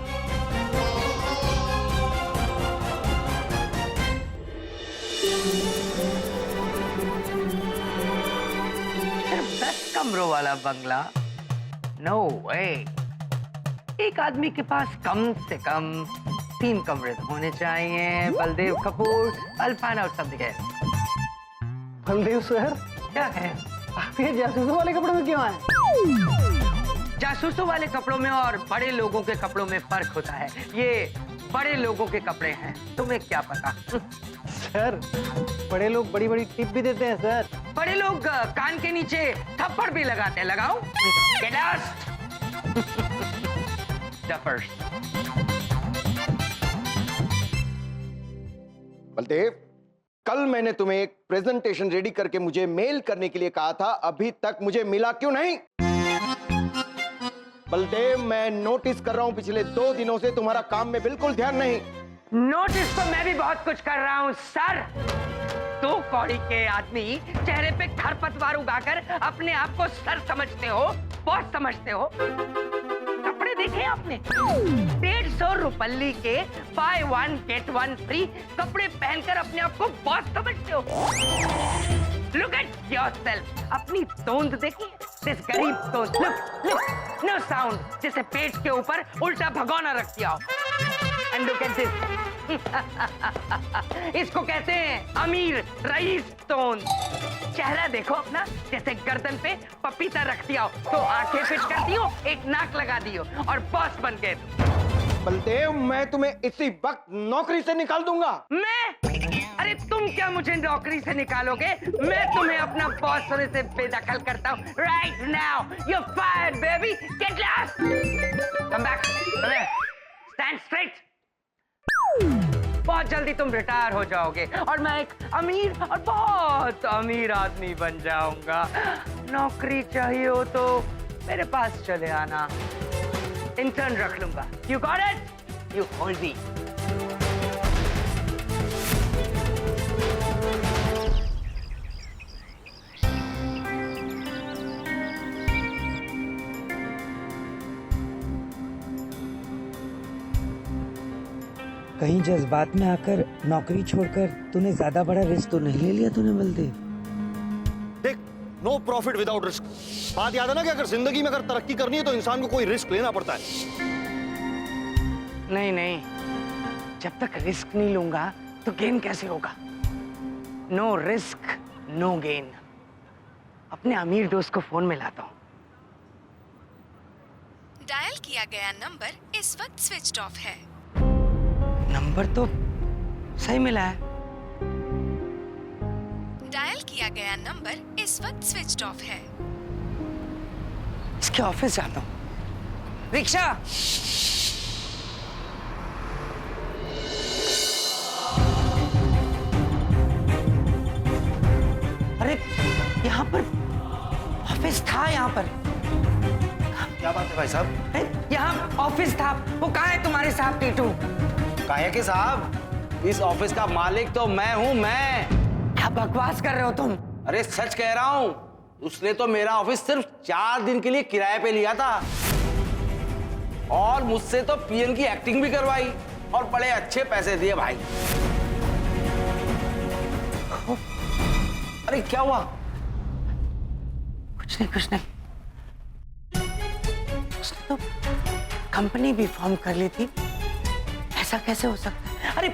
Speaker 2: सिर्फ 10 कमरों वाला बंगला? नो वे। एक आदमी के पास कम से कम 3 कमरे तो होने चाहिए। Baldev Kapoor, I'll find out something else।
Speaker 10: Baldev sir,
Speaker 2: क्या है?
Speaker 10: आप ये जासूसों वाले कपड़ों में क्यों आए?
Speaker 2: जासूसों वाले कपड़ों में और बड़े लोगों के कपड़ों में फर्क होता है। ये बड़े लोगों के कपड़े हैं, तुम्हें क्या पता?
Speaker 10: सर, बड़े लोग बड़ी बड़ी टिप भी देते हैं सर।
Speaker 2: बड़े लोग कान के नीचे थप्पड़ भी लगाते हैं। लगाओ? Get lost! Duffers।
Speaker 12: बलदेव, कल मैंने तुम्हें एक प्रेजेंटेशन रेडी करके मुझे मेल करने के लिए कहा था, अभी तक मुझे मिला क्यों नहीं? बलदेव, मैं नोटिस कर रहा हूं पिछले 2 दिनों से तुम्हारा काम में बिल्कुल ध्यान नहीं।
Speaker 2: नोटिस तो मैं भी बहुत कुछ कर रहा हूँ सर। 2 कौड़ी के आदमी चेहरे पे खरपतवार उगाकर अपने आप को सर समझते हो, बॉस समझते हो। कपड़े देखे आपने? 150 रुपये के buy 1 get 1 free कपड़े पहनकर अपने आप को बॉस समझते हो। Look at yourself। अपनी तोंद देखिए, this गरीब तोंद। Look, no sound, जैसे पेट के ऊपर उल्टा भगोना रख दिया हो। And look at this। इसको कहते हैं अमीर रईस तोंद। चेहरा देखो अपना, जैसे गर्दन पे पपीता रख दिया हो, तो आंखें फिट कर दी हो, एक नाक लगा दी हो और बॉस बन गए।
Speaker 12: बलदेव, मैं तुम्हें इसी वक्त नौकरी से निकाल दूंगा।
Speaker 2: मैं? अरे तुम क्या मुझे नौकरी से निकालोगे? मैं तुम्हें अपना बॉस होने से बेदखल करता हूँ। Right now, you're fired, baby. Get lost. Come back. Come here. Stand straight. बहुत जल्दी तुम रिटायर हो जाओगे और मैं एक अमीर और बहुत अमीर आदमी बन जाऊंगा। नौकरी चाहिए हो तो मेरे पास चले आना, इंटर्न रख लूंगा। You got it? You hold me।
Speaker 10: कहीं जज्बात में आकर नौकरी छोड़कर तूने ज्यादा बड़ा रिस्क तो नहीं ले लिया तूने बलदेव?
Speaker 3: देख, नो प्रॉफिट विदाउट रिस्क। बात याद है ना कि अगर जिंदगी में अगर तरक्की करनी है तो इंसान को कोई रिस्क लेना पड़ता है।
Speaker 2: नहीं नहीं, जब तक रिस्क नहीं लूंगा तो गेन कैसे होगा? No risk no gain. अपने अमीर दोस्त को फोन मिलाता हूँ।
Speaker 13: डायल किया गया नंबर इस वक्त स्विच ऑफ है।
Speaker 2: नंबर तो सही मिला है।
Speaker 13: डायल किया गया नंबर इस वक्त स्विच ऑफ है।
Speaker 2: इसके ऑफिस जाता हूँ। रिक्शा। अरे यहाँ पर ऑफिस था। यहाँ पर
Speaker 9: क्या बात है भाई साहब?
Speaker 2: यहाँ ऑफिस था। वो कहाँ है तुम्हारे साहब टीटू?
Speaker 9: काहे के साहब, इस ऑफिस का मालिक तो मैं हूँ। मैं
Speaker 2: क्या बकवास कर रहे हो तुम?
Speaker 9: अरे सच कह रहा हूँ, उसने तो मेरा ऑफिस सिर्फ 4 दिन के लिए किराए पे लिया था और मुझसे तो पीएन की एक्टिंग भी करवाई और बड़े अच्छे पैसे दिए भाई। अरे क्या हुआ?
Speaker 2: कुछ नहीं कुछ नहीं। उसने तो कंपनी भी फॉर्म कर ली थी। ऐसा कैसे हो सकता है? अरे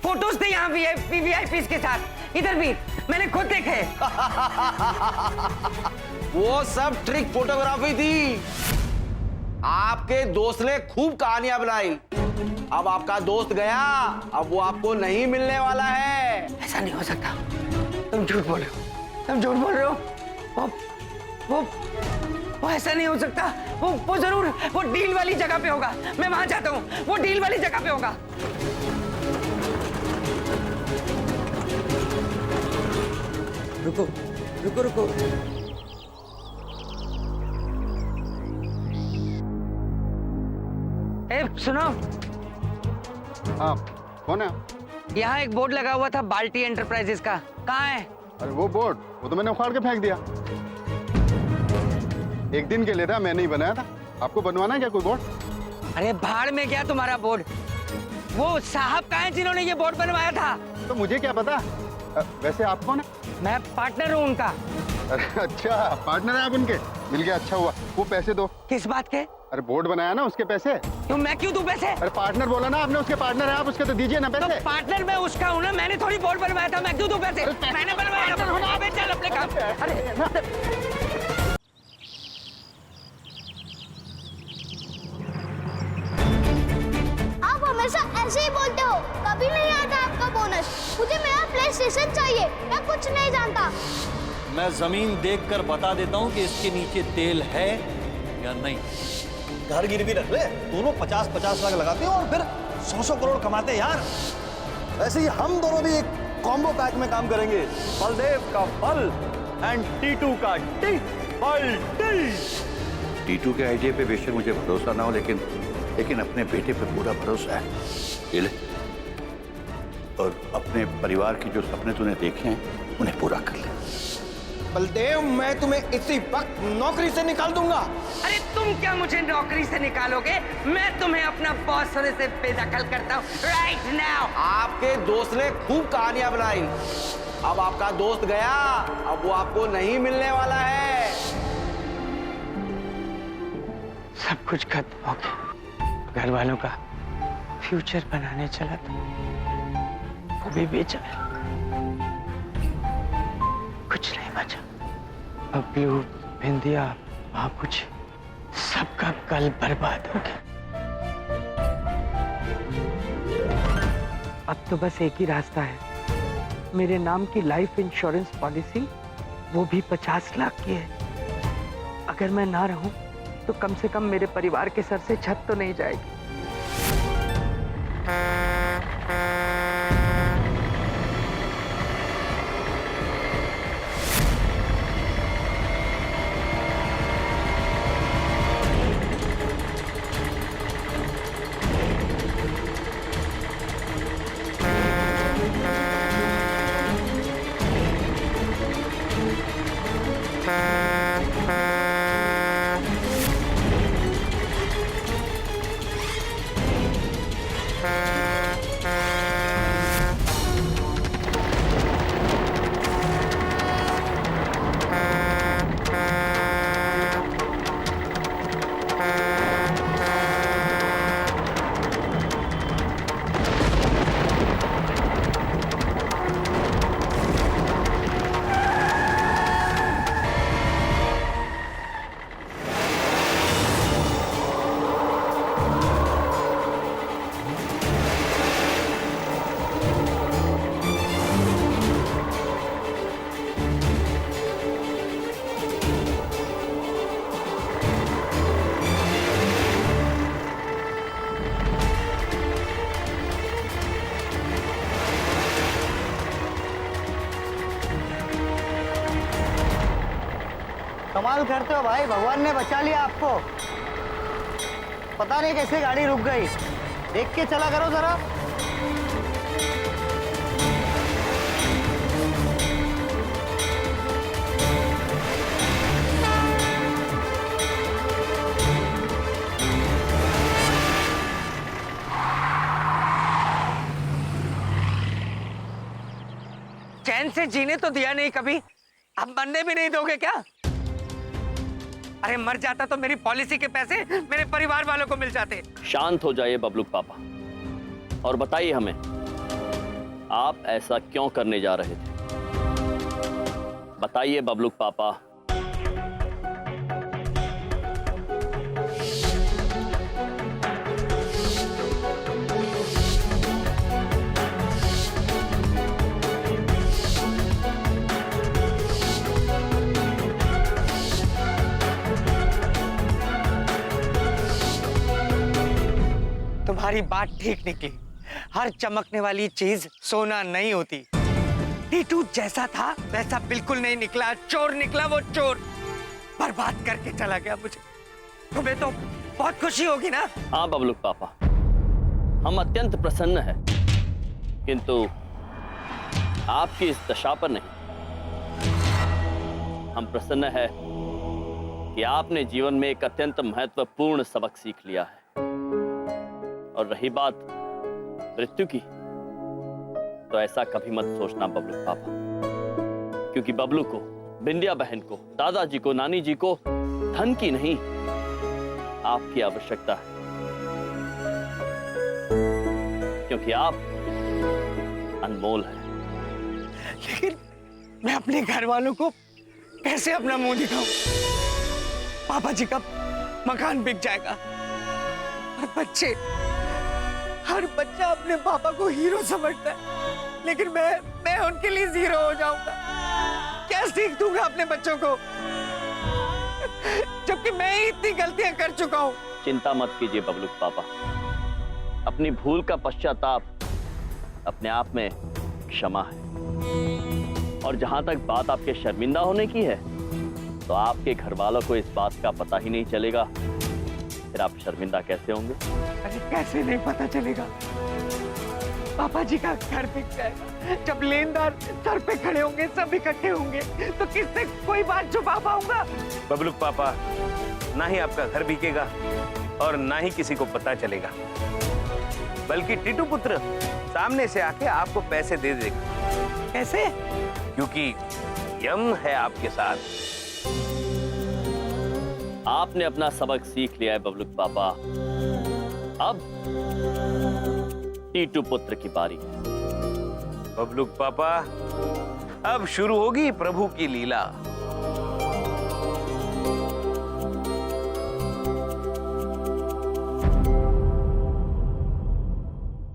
Speaker 2: फोटोज थे यहाँ वीआईपीज़ के साथ। इधर भी मैंने खुद देखे।
Speaker 9: वो सब ट्रिक फोटोग्राफी थी। आपके दोस्त ने खूब कहानियां बनाई। अब आपका दोस्त गया, अब वो आपको नहीं मिलने वाला है।
Speaker 2: ऐसा नहीं हो सकता। तुम झूठ बोल रहे हो। तुम झूठ बोल रहे हो। वो ऐसा नहीं हो सकता। वो जरूर वो डील वाली जगह पे होगा। मैं वहां जाता हूँ। वो डील वाली जगह पे होगा।
Speaker 10: रुको रुको रुको।
Speaker 2: ए सुनो,
Speaker 11: हाँ कौन है?
Speaker 2: यहाँ एक बोर्ड लगा हुआ था बाल्टी एंटरप्राइजेस का, कहाँ है?
Speaker 11: अरे वो बोर्ड, वो तो मैंने उखाड़ के फेंक दिया। एक दिन के लिए था, मैं नहीं बनाया था। आपको बनवाना है क्या कोई बोर्ड?
Speaker 2: अरे भाड़ में गया तुम्हारा बोर्ड। वो साहब कहाँ हैं जिन्होंने ये बोर्ड बनवाया था?
Speaker 11: तो मुझे क्या पता। वैसे आप कौन है?
Speaker 2: मैं पार्टनर हूँ उनका।
Speaker 11: अरे अच्छा, पार्टनर है आप उनके? मिल गया, अच्छा हुआ। वो पैसे दो।
Speaker 2: किस बात के?
Speaker 11: अरे बोर्ड बनाया ना, उसके पैसे।
Speaker 2: क्यों, मैं क्यों दूं पैसे?
Speaker 11: अरे पार्टनर बोला ना आपने, उसके पार्टनर है आप, उसके तो दीजिए ना पैसे।
Speaker 2: तो पार्टनर मैं उसका हूँ ना, मैंने थोड़ी बोर्ड बनवाया था, मैं क्यों दूं पैसे? मैंने बनवाया था। अबे चल अपने काम। अरे
Speaker 8: आप हमेशा ऐसे ही बोलते हो, कभी नहीं आता आपका बोनस। मुझे मेरा प्ले स्टेशन चाहिए, मैं कुछ नहीं जानता।
Speaker 3: मैं जमीन देखकर बता देता हूँ कि इसके नीचे तेल है या नहीं। घर गिरवी रख ले, दोनों 50-50 लाख लगाते हैं और फिर 100 करोड़ कमाते हैं यार। ऐसे ही हम दोनों भी एक कॉम्बो पैक में काम करेंगे। बलदेव का बल एंड टीटू का टी, बल टी।
Speaker 6: टीटू के आइडिया पे बेशक मुझे भरोसा ना हो, लेकिन अपने बेटे पे पूरा भरोसा है। ये ले, और अपने परिवार के जो सपने तूने देखे हैं उन्हें पूरा कर ले।
Speaker 12: बलदेव, मैं तुम्हें इसी वक्त नौकरी से निकाल दूंगा।
Speaker 2: अरे तुम क्या मुझे नौकरी से निकालोगे? मैं तुम्हें अपना बॉस होने से बेदखल करता हूँ राइट नाउ।
Speaker 9: आपके दोस्त ने खूब कहानियां बनाई, अब आपका दोस्त गया, अब वो आपको नहीं मिलने वाला है।
Speaker 2: सब कुछ खत्म हो गया। घर वालों का फ्यूचर बनाने चला था, वो भी बेचा है, कुछ नहीं बचा। बबलू, बिंदिया, बाबूजी, सबका कल बर्बाद हो गया। अब तो बस एक ही रास्ता है, मेरे नाम की लाइफ इंश्योरेंस पॉलिसी, वो भी 50 लाख की है। अगर मैं ना रहूं तो कम से कम मेरे परिवार के सर से छत तो नहीं जाएगी।
Speaker 10: कमाल करते हो भाई, भगवान ने बचा लिया आपको। पता नहीं कैसे गाड़ी रुक गई, देख के चला करो जरा।
Speaker 2: चैन से जीने तो दिया नहीं कभी, अब मरने भी नहीं दोगे क्या? अरे मर जाता तो मेरी पॉलिसी के पैसे मेरे परिवार वालों को मिल जाते।
Speaker 5: शांत हो जाइए बबलू पापा और बताइए हमें, आप ऐसा क्यों करने जा रहे थे? बताइए बबलू पापा।
Speaker 2: तुम्हारी बात ठीक निकली, हर चमकने वाली चीज सोना नहीं होती। टीटू जैसा था वैसा बिल्कुल नहीं निकला, चोर निकला वो चोर, बर्बाद करके चला गया मुझे। तुम्हें तो बहुत खुशी होगी ना?
Speaker 5: हाँ बबलू पापा, हम अत्यंत प्रसन्न हैं, किंतु आपकी इस दशा पर नहीं। हम प्रसन्न है कि आपने जीवन में एक अत्यंत महत्वपूर्ण सबक सीख लिया है। और रही बात मृत्यु की, तो ऐसा कभी मत सोचना बबलू पापा, क्योंकि बबलू को, बिंदिया बहन को, दादाजी को, नानी जी को धन की नहीं, आपकी आवश्यकता है, क्योंकि आप अनमोल हैं।
Speaker 2: लेकिन मैं अपने घर वालों को कैसे अपना मुंह दिखाऊं? पापा जी का मकान बिक जाएगा और हर बच्चा अपने पापा को हीरो समझता है, लेकिन मैं उनके लिए जीरो हो जाऊंगा। क्या सीख दूंगा अपने बच्चों को, जबकि मैं ही इतनी गलतियां कर चुका हूं?
Speaker 5: चिंता मत कीजिए बबलू पापा, अपनी भूल का पश्चाताप अपने आप में क्षमा है। और जहां तक बात आपके शर्मिंदा होने की है, तो आपके घर वालों को इस बात का पता ही नहीं चलेगा, फिर आप शर्मिंदा कैसे होंगे?
Speaker 2: अरे कैसे नहीं पता चलेगा? पापा जी का घर बिक जाएगा, जब लेनदार सर पे खड़े होंगे, सब इकट्ठे होंगे, तो किससे कोई बात छुपा पाऊंगा?
Speaker 7: बबलू पापा, ना ही आपका घर बिकेगा और ना ही किसी को पता चलेगा, बल्कि टीटू पुत्र सामने से आके आपको पैसे दे देगा।
Speaker 2: कैसे?
Speaker 7: क्योंकि यम है आपके साथ।
Speaker 5: आपने अपना सबक सीख लिया है बबलू पापा, अब टीटू पुत्र की बारी है।
Speaker 7: बबलू पापा, अब शुरू होगी प्रभु की लीला।